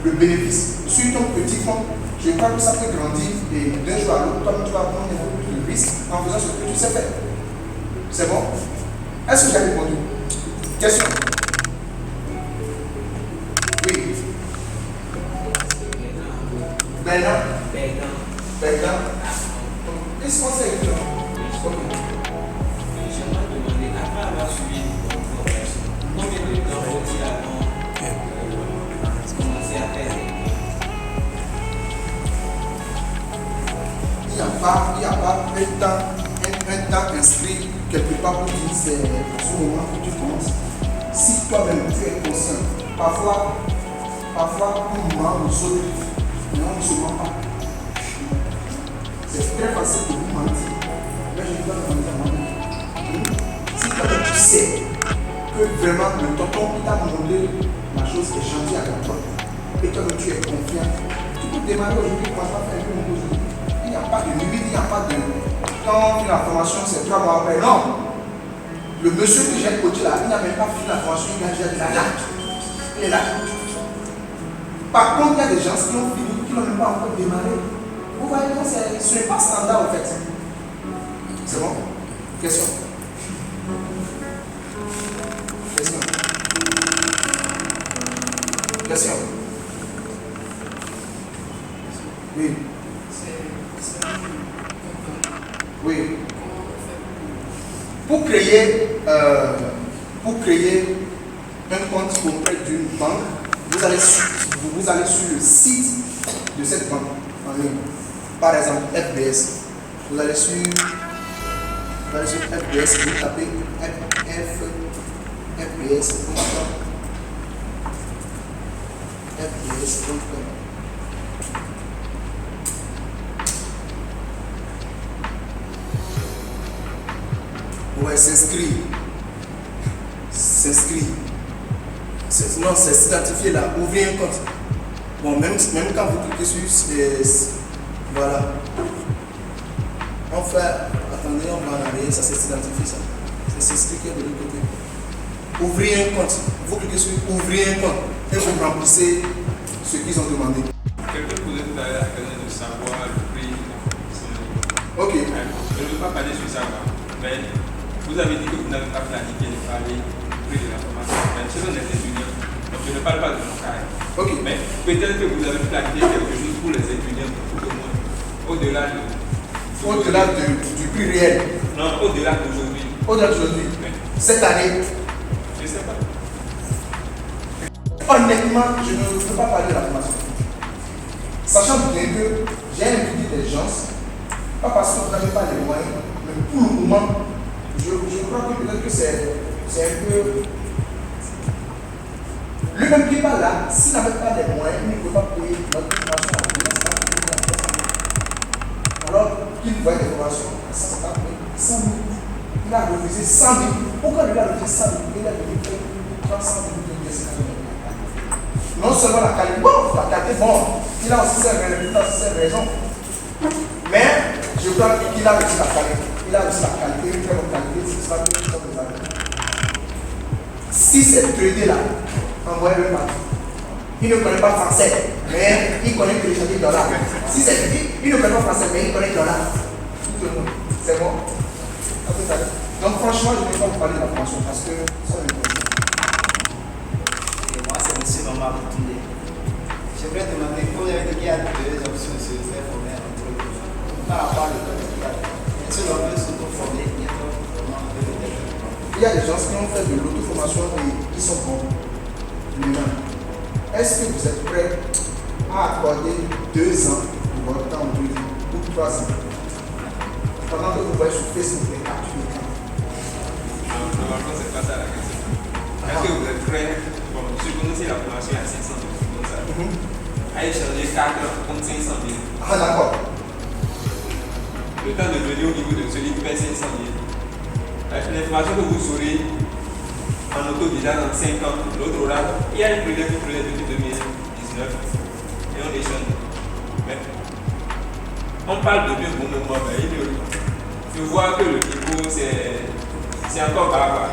le bénéfice sur ton petit compte, je crois que ça peut grandir et d'un jour à l'autre, toi tu vas prendre un peu plus de risque en faisant ce que tu sais faire. C'est bon? Est-ce que j'ai répondu? Question? Oui. Bernard? Qu'est-ce qu'on sait exactement? J'aimerais demander, après avoir suivi une formation, combien de temps faut-il avant commencer à faire Il n'y a pas un temps inscrit quelque part pour dire c'est ce moment que tu commences. Si toi-même tu es conscient, parfois on ment aux autres, mais on ne se ment pas. C'est très facile de vous mentir. Mais je dois demander à moi-même. Si toi-même tu sais que vraiment le tonton qui t'a demandé la chose est changée à la toi, et toi-même tu es confiant, tu peux démarrer aujourd'hui, commencer à faire un peu aujourd'hui. Il n'y a pas de limite, il n'y a pas de. Quand on fait la formation, c'est 3 mois après. Non! Le monsieur que j'ai coaché là, il n'a même pas fini la formation, il a déjà dit là. Il est là. Par contre, il y a des gens qui ont fini, qui n'ont même pas encore démarré. Vous voyez, ce n'est pas standard en fait. C'est bon? Question? Question? Question? Oui. Oui. Pour créer un compte auprès d'une banque, vous allez sur le site de cette banque en ligne. Par exemple, FBS. Vous allez sur FBS, vous tapez FBS.com. FBS.com. Ouais, s'inscrire. Non, c'est s'identifier là, ouvrir un compte. Bon, même quand vous cliquez sur voilà. On fait, attendez, on va en arrière, ça c'est s'identifier ça. C'est s'inscrire de l'autre côté. Ouvrir un compte. Vous cliquez sur ouvrir un compte et vous remplissez ce qu'ils ont demandé. Quelqu'un vous êtes à la peine de savoir le prix. Ok. Je ne veux pas parler sur ça, mais vous avez dit que vous n'avez pas planifié de parler du prix de la formation. Mais selon les étudiants, donc je ne parle pas de mon cas. Ok. Mais peut-être que vous avez planifié quelque chose pour les étudiants, pour tout le monde. Au-delà du prix réel. Non, au-delà d'aujourd'hui. Au-delà d'aujourd'hui. Cette année. Je ne sais pas. Honnêtement, je ne veux pas parler de la formation. Sachant bien que j'ai invité des gens, pas parce qu'on n'avait pas les moyens, mais pour le moment, je crois que peut-être que c'est un peu. Lui-même qui parle là, s'il n'avait pas les moyens, il ne peut pas payer notre formation à alors qu'il voyait des formations à 100 000. Il a refusé 100 000. Pourquoi il a refusé 100 000? Il a refusé 300 000. Non seulement la qualité, bon, il a aussi ses raisons. Mais je crois qu'il a aussi la qualité. Il a aussi la qualité, une très bonne qualité, c'est ça que Si c'est trader là, envoyez-le partout. Il ne connaît pas français, mais il connaît que les gens disent dollars. Si c'est il ne connaît pas français, mais il connaît dollars. Tout le monde. C'est bon? Donc franchement, je ne vais pas vous parler de la formation parce que ça me pose. Et moi, c'est M. Maman Boutoundé. J'aimerais demander combien il y a deux options de se faire former entre eux. Par rapport à l'école de l'hôpital. Est-ce que l'on peut s'auto-former? Il y a des gens qui ont fait de l'auto-formation et qui sont bons. Est-ce que vous êtes prêts à accorder 2 ans de votre temps ou 3 ans pendant que vous voyez sur Facebook les captures d'écran? Normalement, c'est pas ça la question. Est-ce que vous êtes prêts? Bon, je connaissais la formation à 500 000 comme ça. À échanger 4 ans contre 500 000. Ah, d'accord. Le temps de venir au niveau de celui qui paie 500 000. L'information que vous aurez en autodidacte dans 5 ans, l'autre aura. Il y a une projet depuis 2019 et on échange. Mais on parle depuis un bon moment, mais je vois que le niveau c'est encore bas.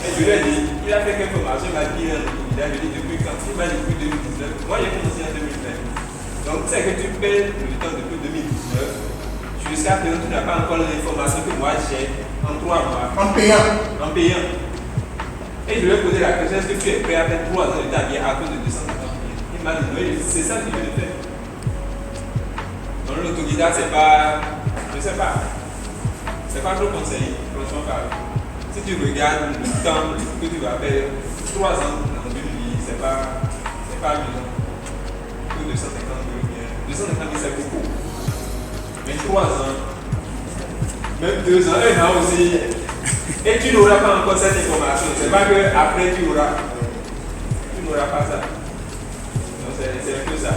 Et je lui ai dit, il a fait quelques formations, il m'a dit en autodidacte, je lui ai dit depuis quand? Il m'a dit depuis 2019. Moi j'ai commencé en 2020. Donc c'est que tu paies le temps depuis 2019. Jusqu'à présent, tu n'as pas encore l'information que moi j'ai en 3 mois. En payant. En payant. Et je lui ai posé la question, est-ce que tu es prêt à faire 3 ans de ta vie à cause de 250 000? Il m'a dit, oui, c'est ça que je vais faire. Donc l'autodidacte, c'est pas, je sais pas, c'est pas trop conseillé, franchement parle. Si tu regardes le temps que tu vas faire, 3 ans dans une vie, c'est pas amusant. Que 250 000 bien. 250 000 c'est beaucoup. Mais 3 ans, même 2 ans, 1 an aussi, et tu n'auras pas encore cette information. C'est pas qu'après tu n'auras pas ça. Donc c'est un peu ça.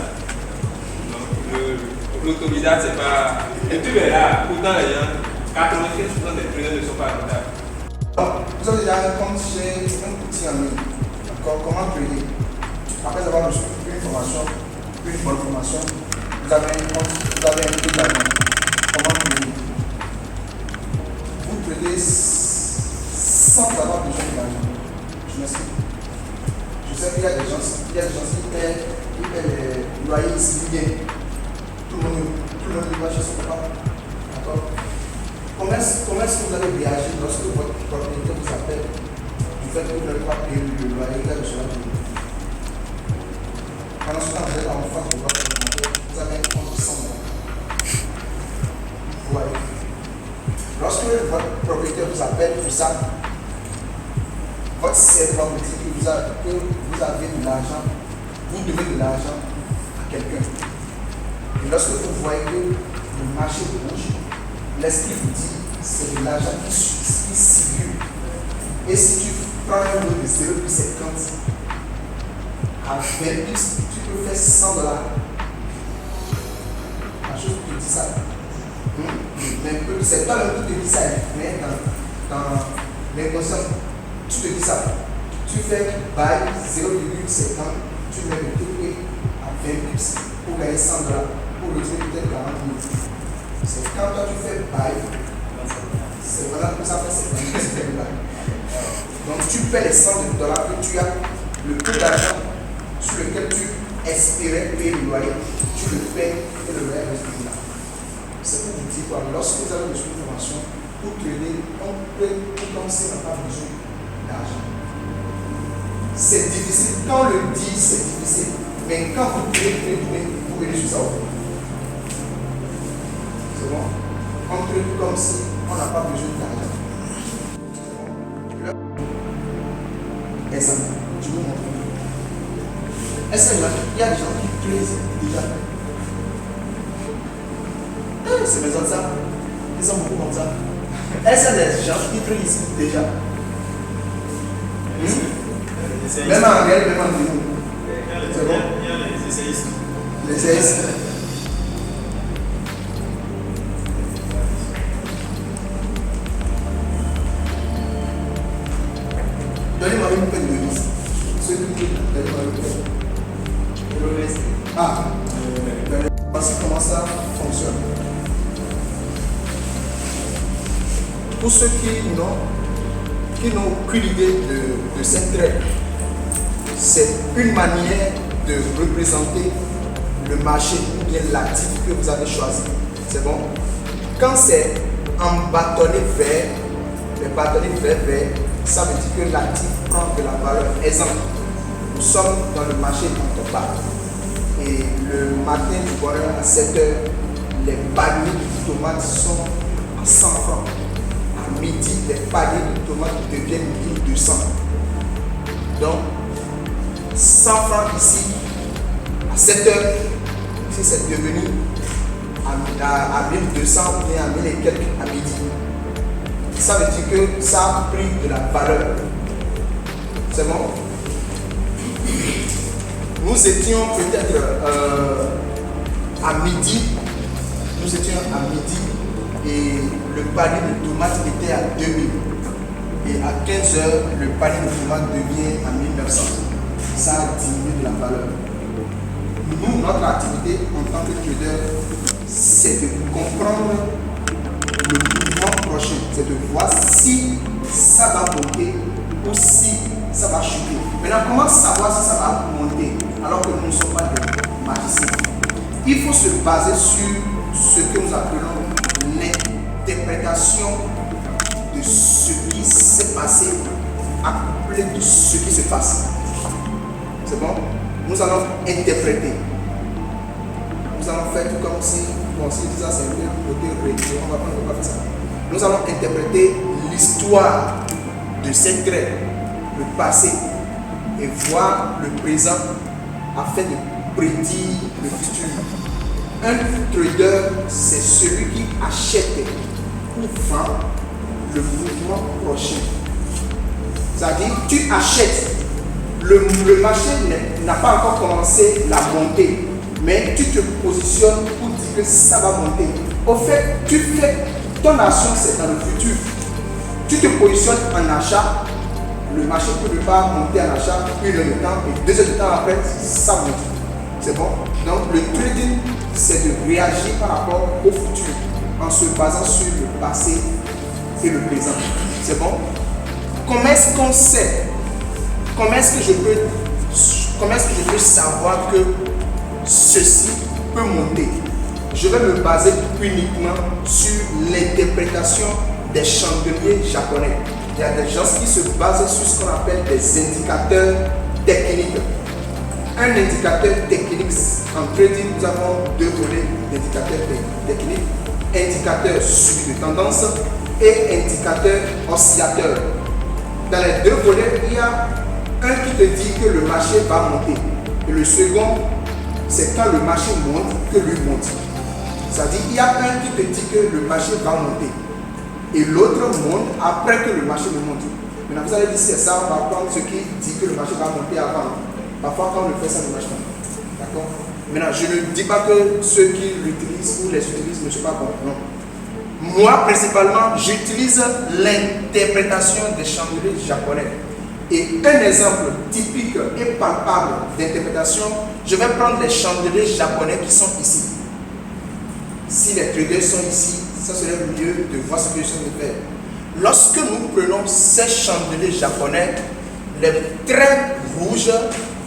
Donc l'autodidacte, c'est pas. Et tu verras, pourtant les gens, 95% des trainers ne sont pas rentables. Vous avez déjà un compte chez un outil en ligne. D'accord? Comment trader? Après avoir reçu une formation, une bonne formation, vous avez un compte, vous avez un peu d'argent. Comment trader? Vous tradez sans avoir besoin d'argent. Je m'explique. Je sais qu'il y a des gens qui paient les loyers ici bien. Tout le monde va chez son papa. D'accord? Comment est-ce que vous allez réagir lorsque votre propriétaire vous appelle du fait que vous n'avez pas payé le loyer de cela? Pendant ce temps, vous êtes en face de votre propriétaire, vous avez un compte sans moi. Vous voyez? Lorsque votre propriétaire vous appelle pour ça, votre serveur vous dit que vous avez de l'argent, vous devez de l'argent à quelqu'un. Et lorsque vous voyez que le marché bouge, l'esprit vous dit c'est de l'argent qui circule. Et si tu prends un lot de 0,50 à 20 pips, tu peux faire 100 $. La chose te dit ça. Mais c'est pas le qui te dit ça, mais dans l'inconscient, tu te dis ça. Tu fais buy 0,50, tu mets le TP à 20 pips pour gagner 100 $, pour le truc peut-être 40 000. C'est quand toi tu fais buy, c'est voilà que ça fait 50 000 $. Donc tu paies les 100 $ que tu as, le peu d'argent sur lequel tu espérais payer le loyer, tu le paies et le loyer reste là. C'est pour vous dire quoi, lorsque vous avez reçu une formation, pour trader, on peut commencer à pas besoin d'argent. C'est difficile, quand on le dit, c'est difficile, mais quand vous tradez, vous venez sur ça. C'est bon? On trade comme si on n'a pas besoin d'argent. C'est bon? Exemple, je vous montre. Est-ce qu'il y a des gens qui tradent déjà? C'est mes autres ça. Ils sont beaucoup comme ça. Est-ce qu'il y a des gens qui tradent ici déjà? Même en réel, même en vidéo. C'est bon? Il y a les essayistes. Les essayistes. Donnez-moi une peine de liste. Ceux qui disent, donnez-moi une peine. Ah, voici comment ça fonctionne. Pour ceux qui qui n'ont aucune idée de cette traite. C'est une manière de représenter le marché ou bien l'actif que vous avez choisi. C'est bon? Quand c'est en bâtonnet vert, les bâtonnets vert, ça veut dire que l'actif prend de la valeur. Exemple, nous sommes dans le marché d'Antopa et le matin du bonheur à 7 h, les paniers de tomates sont à 100 francs. À midi, les paniers de tomates deviennent 1200. Donc, 100 francs ici, à 7 h, ici c'est devenu à 1200 ou bien à 1000 et quelques à midi. Ça veut dire que ça a pris de la valeur. C'est bon? Nous étions peut-être à midi. Nous étions à midi et le panier de tomates était à 2000. Et à 15 h, le panier de tomates devient à 1900. Ça a diminué de la valeur. Nous, notre activité en tant que trader, c'est de comprendre le mouvement prochain. C'est de voir si ça va monter ou si ça va chuter. Maintenant, comment savoir si ça va monter alors que nous ne sommes pas des magiciens? Il faut se baser sur ce que nous appelons l'interprétation de ce qui s'est passé accouplé de ce qui se passe. C'est bon? Nous allons interpréter. Nous allons faire tout comme si, bon, si ça c'est un peu côté religieux, on va pas faire ça. Nous allons interpréter l'histoire de cette traite, le passé, et voir le présent afin de prédire le futur. Un trader, c'est celui qui achète ou vend le mouvement prochain. C'est-à-dire, tu achètes. Le marché n'a pas encore commencé la montée, mais tu te positionnes pour dire que ça va monter. Au fait, ton action c'est dans le futur. Tu te positionnes en achat, le marché peut ne pas monter en achat 1 heure de temps et 2 heures de temps après, ça monte. C'est bon? Donc le trading, c'est de réagir par rapport au futur en se basant sur le passé et le présent. C'est bon? Comment est-ce qu'on sait? Comment est-ce que je peux savoir que ceci peut monter? Je vais me baser uniquement sur l'interprétation des chandeliers japonais. Il y a des gens qui se basent sur ce qu'on appelle des indicateurs techniques. Un indicateur technique, en trading, nous avons 2 volets d'indicateurs techniques. Indicateur suivi de tendance et indicateur oscillateur. Dans les 2 volets, il y a un qui te dit que le marché va monter. Et le second, c'est quand le marché monte que lui monte. C'est-à-dire, il y a un qui te dit que le marché va monter. Et l'autre monte après que le marché ne monte. Maintenant, vous allez dire, c'est ça, on va prendre ce qui dit que le marché va monter avant. Parfois, quand on le fait, ça ne marche pas. D'accord? Maintenant, je ne dis pas que ceux qui l'utilisent ou les utilisent ne sont pas bons. Non. Moi, principalement, j'utilise l'interprétation des chandeliers japonais. Et un exemple typique et palpable d'interprétation, je vais prendre les chandeliers japonais qui sont ici. Si les traders sont ici, ça serait mieux de voir ce que je suis en train de faire. Lorsque nous prenons ces chandeliers japonais, les traits rouges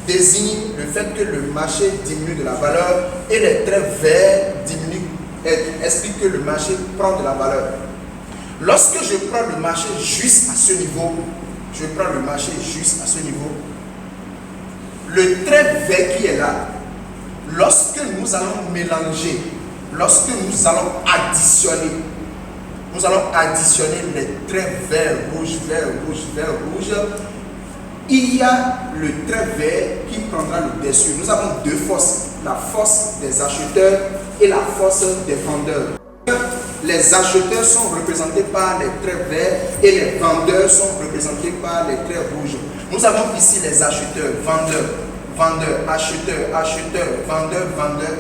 désignent le fait que le marché diminue de la valeur et les traits verts expliquent que le marché prend de la valeur. Lorsque je prends le marché juste à ce niveau, le trait vert qui est là, lorsque nous allons mélanger, lorsque nous allons additionner les traits vert, rouge, il y a le trait vert qui prendra le dessus. Nous avons 2 forces, la force des acheteurs et la force des vendeurs. Les acheteurs sont représentés par les traits verts et les vendeurs sont représentés par les traits rouges. Nous avons ici les acheteurs, vendeurs, acheteurs, vendeurs,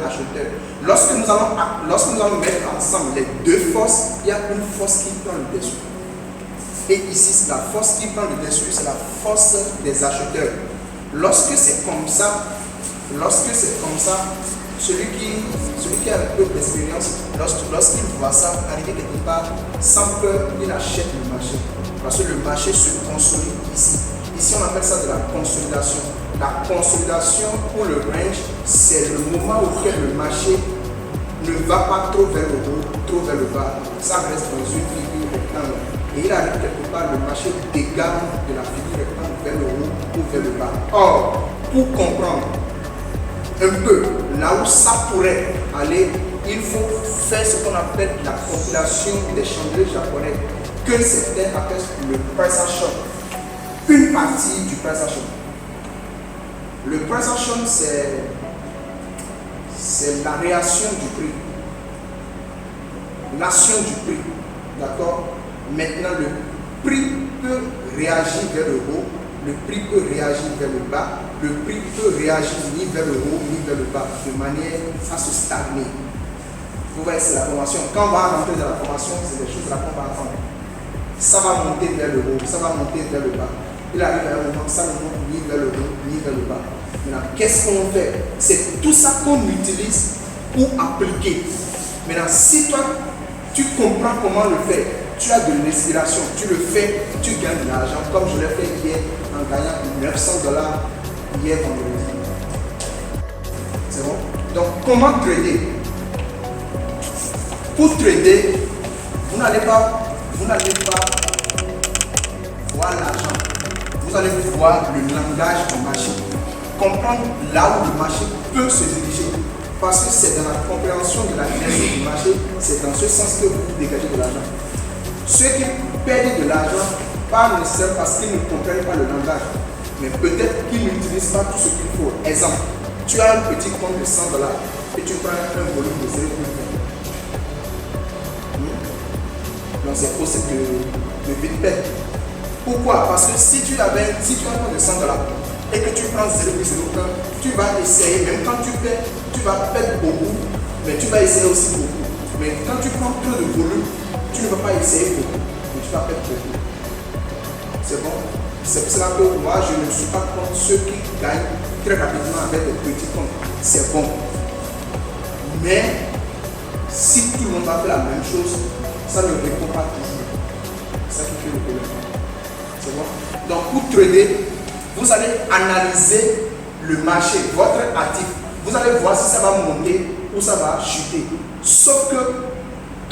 acheteurs. Lorsque nous allons mettre ensemble les 2 forces, il y a une force qui prend le dessus. Et ici, la force qui prend le dessus, c'est la force des acheteurs. Lorsque c'est comme ça, celui qui a un peu d'expérience, lorsqu'il voit ça arriver quelque part, sans peur, il achète le marché. Parce que le marché se consolide ici. Ici, on appelle ça de la consolidation. La consolidation ou le range, c'est le moment auquel le marché ne va pas trop vers le haut, trop vers le bas. Ça reste dans une figure rectangle. Et il arrive quelque part, le marché dégage de la figure rectangle vers le haut ou vers le bas. Or, pour comprendre un peu là où ça pourrait aller, il faut faire ce qu'on appelle la compilation des chandeliers japonais, que certains appellent le price action. Une partie du price action. Le price action, c'est la réaction du prix. L'action du prix. D'accord? Maintenant, le prix peut réagir vers le haut, le prix peut réagir vers le bas, le prix peut réagir ni vers le haut ni vers le bas, de manière à se stagner. Vous voyez, c'est la formation. Quand on va rentrer dans la formation, c'est des choses là qu'on va apprendre. Ça va monter vers le haut, ça va monter vers le bas. Il arrive à un moment, ça ne monte ni vers le haut ni vers le bas. Maintenant, qu'est-ce qu'on fait? C'est tout ça qu'on utilise pour appliquer. Maintenant, si toi, tu comprends comment le faire, tu as de l'inspiration, tu le fais, tu gagnes de l'argent, comme je l'ai fait hier en gagnant $900 hier vendredi. C'est bon? Donc, comment trader? Pour trader, vous n'allez pas voir l'argent, vous allez voir le langage du marché, comprendre là où le marché peut se diriger, parce que c'est dans la compréhension de la dynamique du marché, c'est dans ce sens que vous dégagez de l'argent. Ceux qui perdent de l'argent, pas nécessairement parce qu'ils ne comprennent pas le langage, mais peut-être qu'ils n'utilisent pas tout ce qu'il faut. Exemple, tu as un petit compte de $100 et tu prends un volume de 0,1. Donc c'est possible de vite perdre. Pourquoi? Parce que si tu as un compte de $100 et que tu prends 0,01, tu vas essayer, même quand tu perds, tu vas perdre beaucoup, mais tu vas essayer aussi beaucoup. Mais quand tu prends peu de volume, tu ne vas pas essayer beaucoup, mais tu vas perdre beaucoup. C'est bon? C'est pour cela que moi, je ne suis pas contre ceux qui gagnent très rapidement avec des petits comptes. C'est bon. Mais si tout le monde va faire la même chose, ça ne répond pas toujours. C'est ça qui fait le problème. C'est bon? Donc pour trader, vous allez analyser le marché, votre actif. Vous allez voir si ça va monter ou ça va chuter. Sauf que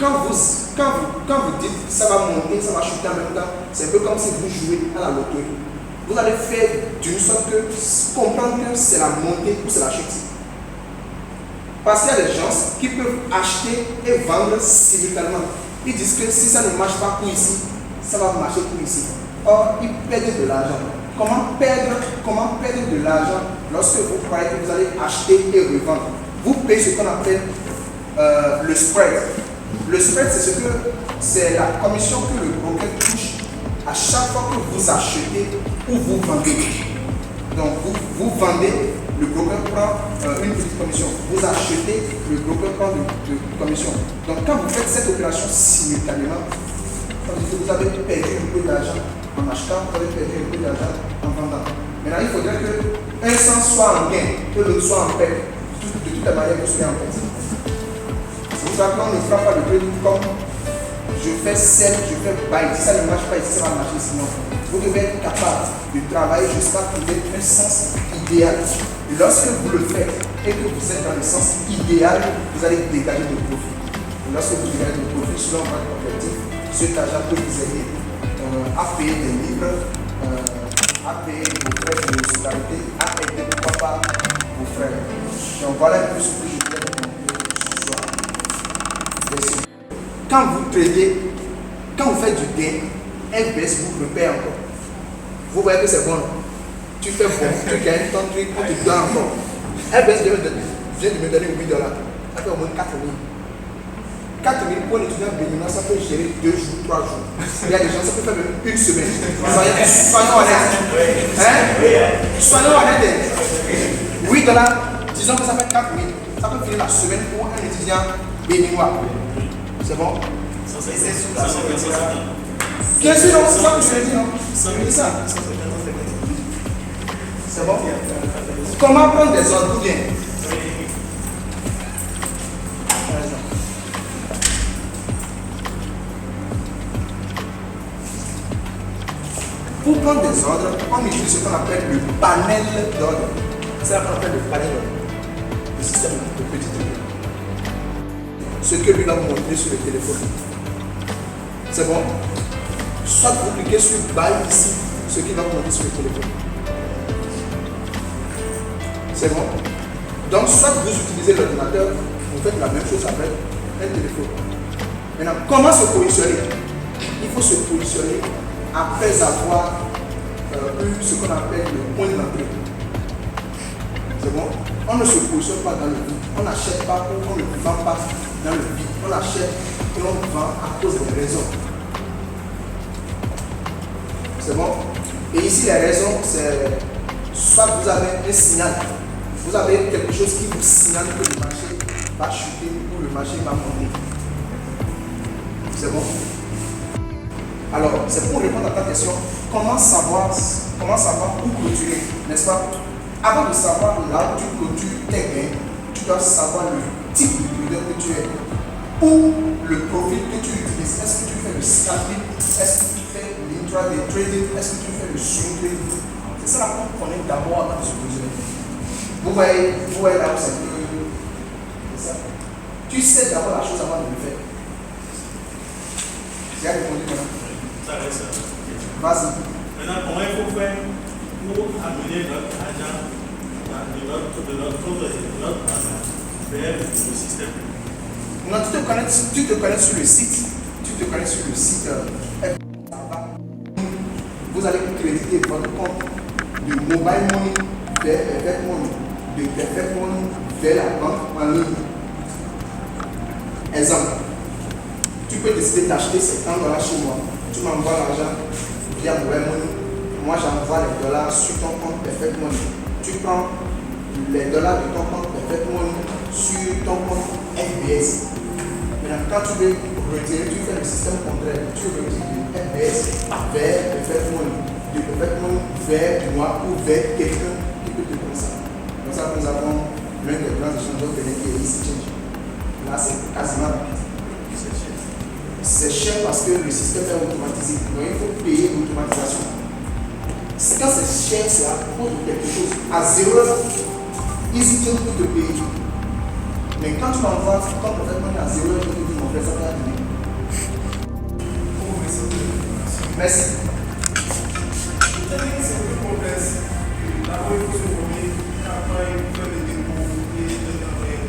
quand vous dites ça va monter, ça va chuter en même temps, c'est un peu comme si vous jouez à la loterie. Vous allez faire d'une sorte que comprendre que c'est la montée ou c'est la chute. Parce qu'il y a des gens qui peuvent acheter et vendre simultanément. Ils disent que si ça ne marche pas pour ici, ça va marcher pour ici. Or, ils perdent de l'argent. Comment perdre de l'argent lorsque vous croyez que vous allez acheter et revendre? Vous payez ce qu'on appelle le spread. Le spread, c'est la commission que le broker touche à chaque fois que vous achetez ou vous vendez. Donc, vous vendez, le broker prend une petite commission. Vous achetez, le broker prend de commission. Donc, quand vous faites cette opération simultanément, vous avez perdu un peu d'argent en achetant, vous avez perdu un peu d'argent en vendant. Maintenant, il faudrait que un sens soit en gain, que l'autre soit en paix. De toute la manière, vous soyez en paix. C'est pour ça qu'on ne fera pas le trading comme je fais sell, je fais buy. Si ça ne marche pas ici, ça va marcher sinon. Vous devez être capable de travailler jusqu'à trouver un sens idéal. Lorsque vous le faites et que vous êtes dans le sens idéal, vous allez dégager de profit. Lorsque vous dégagez de profit selon votre objectif, cet argent peut vous aider à payer des livres, à payer vos frais de scolarité, à aider pourquoi pas vos frères. Donc voilà un peu ce que je voulais vous montrer ce soir. Quand vous tradez, quand vous faites du gain, FBS vous prépare encore. Vous voyez que c'est bon. Tu fais bon, tu gagnes ton truc, on te donne encore. FBS vient de me donner $8. Ça fait au moins 4 000. 4 000 pour un étudiant béninois, ça peut gérer 2 jours, 3 jours. Il y a des gens, ça peut faire même une semaine. Soyons honnêtes. Soyons honnêtes. $8, disons que ça fait 4 000. Ça peut finir la semaine pour un étudiant béninois. C'est bon? Bien sûr, c'est ça que je l'ai dit, non? C'est ça. C'est bon? Comment prendre des ordres bien? prend des ordres, on utilise ce qu'on appelle le panel d'ordre. C'est ce qu'on appelle le panel d'ordre. Le système de petit truc. Ce que lui a montré sur le téléphone. C'est bon? Soit vous cliquez sur Buy ici, ce qui va montrer sur le téléphone. C'est bon? Donc, soit vous utilisez l'ordinateur, vous faites la même chose avec un téléphone. Maintenant, comment se positionner? Il faut se positionner après avoir eu ce qu'on appelle le point d'entrée. C'est bon? On ne se positionne pas dans le vide. On n'achète pas ou on ne vend pas dans le vide. On achète et on vend à cause des raisons. C'est bon? Et ici, les raisons, c'est soit vous avez un signal. Vous avez quelque chose qui vous signale que le marché va chuter ou le marché va monter. C'est bon? Alors, c'est pour répondre à ta question, comment savoir où clôturer, n'est-ce pas? Avant de savoir là où tu clôtures tes gains, tu dois savoir le type de trader que tu es ou le profil que tu utilises. Est-ce que tu fais le scalping? Est-ce que tu fais l'intraday trading? Est-ce que tu fais le swing trading? C'est ça qu'on connaît d'abord avant de se positionner. Vous voyez là où c'est que c'est ça. Tu sais d'abord la chose avant de le faire. Tu as répondu maintenant. Ça reste. Vas-y. Maintenant, comment il faut faire pour amener notre argent de notre argent vers le système? Non, tu te connais sur le site. Tu te connais sur le site. Vous allez créditer votre compte de mobile money vers Perfect Money. De Perfect Money vers la banque en ligne. Exemple. Tu peux décider d'acheter 50 $ chez moi. Tu m'envoies l'argent via mobile money. Moi, j'envoie les dollars sur ton compte Perfect Money. Tu prends les dollars de ton compte Perfect Money sur ton compte FBS. Maintenant, quand tu veux retirer, tu fais le système contraire. Tu retires de FBS vers Perfect Money. De Perfect Money vers moi ou vers quelqu'un qui peut te donner ça. Comme ça, nous avons l'un des grands échangeurs qui est EasyChange. Là, c'est quasiment rapide. C'est cher parce que le système est automatisé. Donc, il faut payer l'automatisation. Quand c'est cher, c'est à cause de quelque chose. À 0 €, EasyChange peut te payer. Mais quand tu l'envoies, quand on fait à 0 €, tu te dis, mon frère, ça va arriver. Merci. C'est plus complexe. D'abord, il faut se former. Après, il faut faire des dépôts et des données.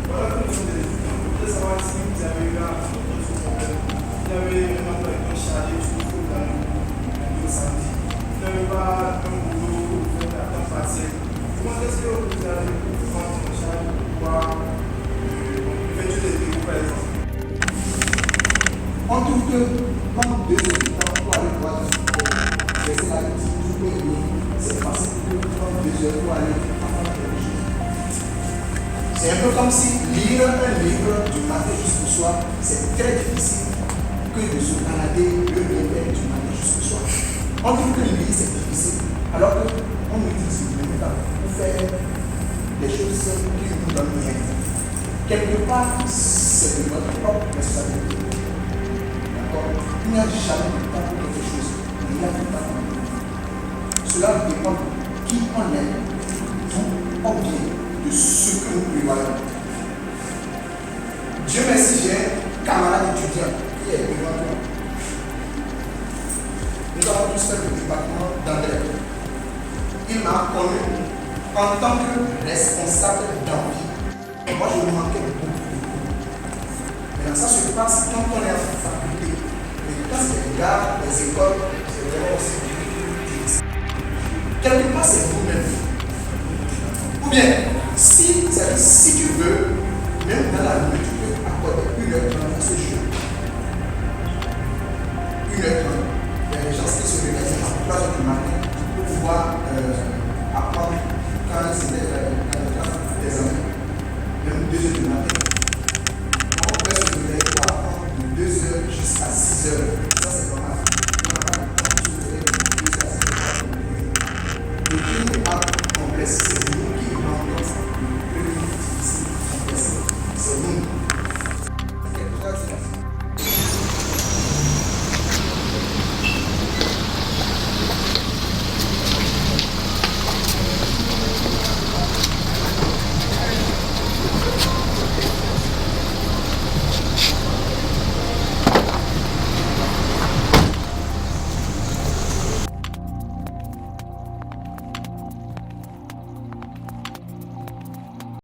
Voilà comment sont des étudiants. Vous voulez savoir si vous avez eu là votre problème. Vous avez un emploi qui est chargé, il faut dans le samedi. Vous n'avez pas un boulot, vous faites à temps partiel. Comment est-ce que vous allez prendre en charge pour pouvoir effectuer des dépôts, par exemple? On trouve que quand 2 étudiants pour aller voir des c'est la petite tout payer, c'est parce que tu prends 2 heures pour aller apprendre quelque chose. C'est un peu comme si lire un livre du matin jusqu'au soir, c'est très difficile que de se balader le matin du matin jusqu'au soir. On trouve que lire c'est difficile, alors qu'on utilise le méthode pour faire des choses qui nous donnent rien. Quelque part, c'est de notre propre responsabilité. D'accord? Il n'y a jamais de temps pour quelque chose. Il y a du temps. Cela dépend de qui on est, vous, ou bien de ce que nous prévoyons. Dieu merci, j'ai un camarade étudiant qui est devant moi. Nous avons tous fait le département d'André. Il m'a connu en tant que responsable d'envie. Et moi, je me manquais de beaucoup. Maintenant, ça se passe quand on est en faculté. Mais quand c'est les gars, les écoles, c'est vraiment aussi difficile. Quelque part, c'est vous-même. Ou bien, si tu veux, même dans la nuit, tu peux accorder 1h30 à ce jeu. 1h30. Il y a des gens qui se réveillent à 3h du matin pour pouvoir apprendre quand c'était des amis. Même 2h du matin. On peut se réveiller pour apprendre de 2h jusqu'à 6h. Ça, c'est normal. On n'a pas le temps de se réveiller de 2h à 6h. Le premier acte complexe, c'est nous qui rendons le plus difficile complexe. C'est nous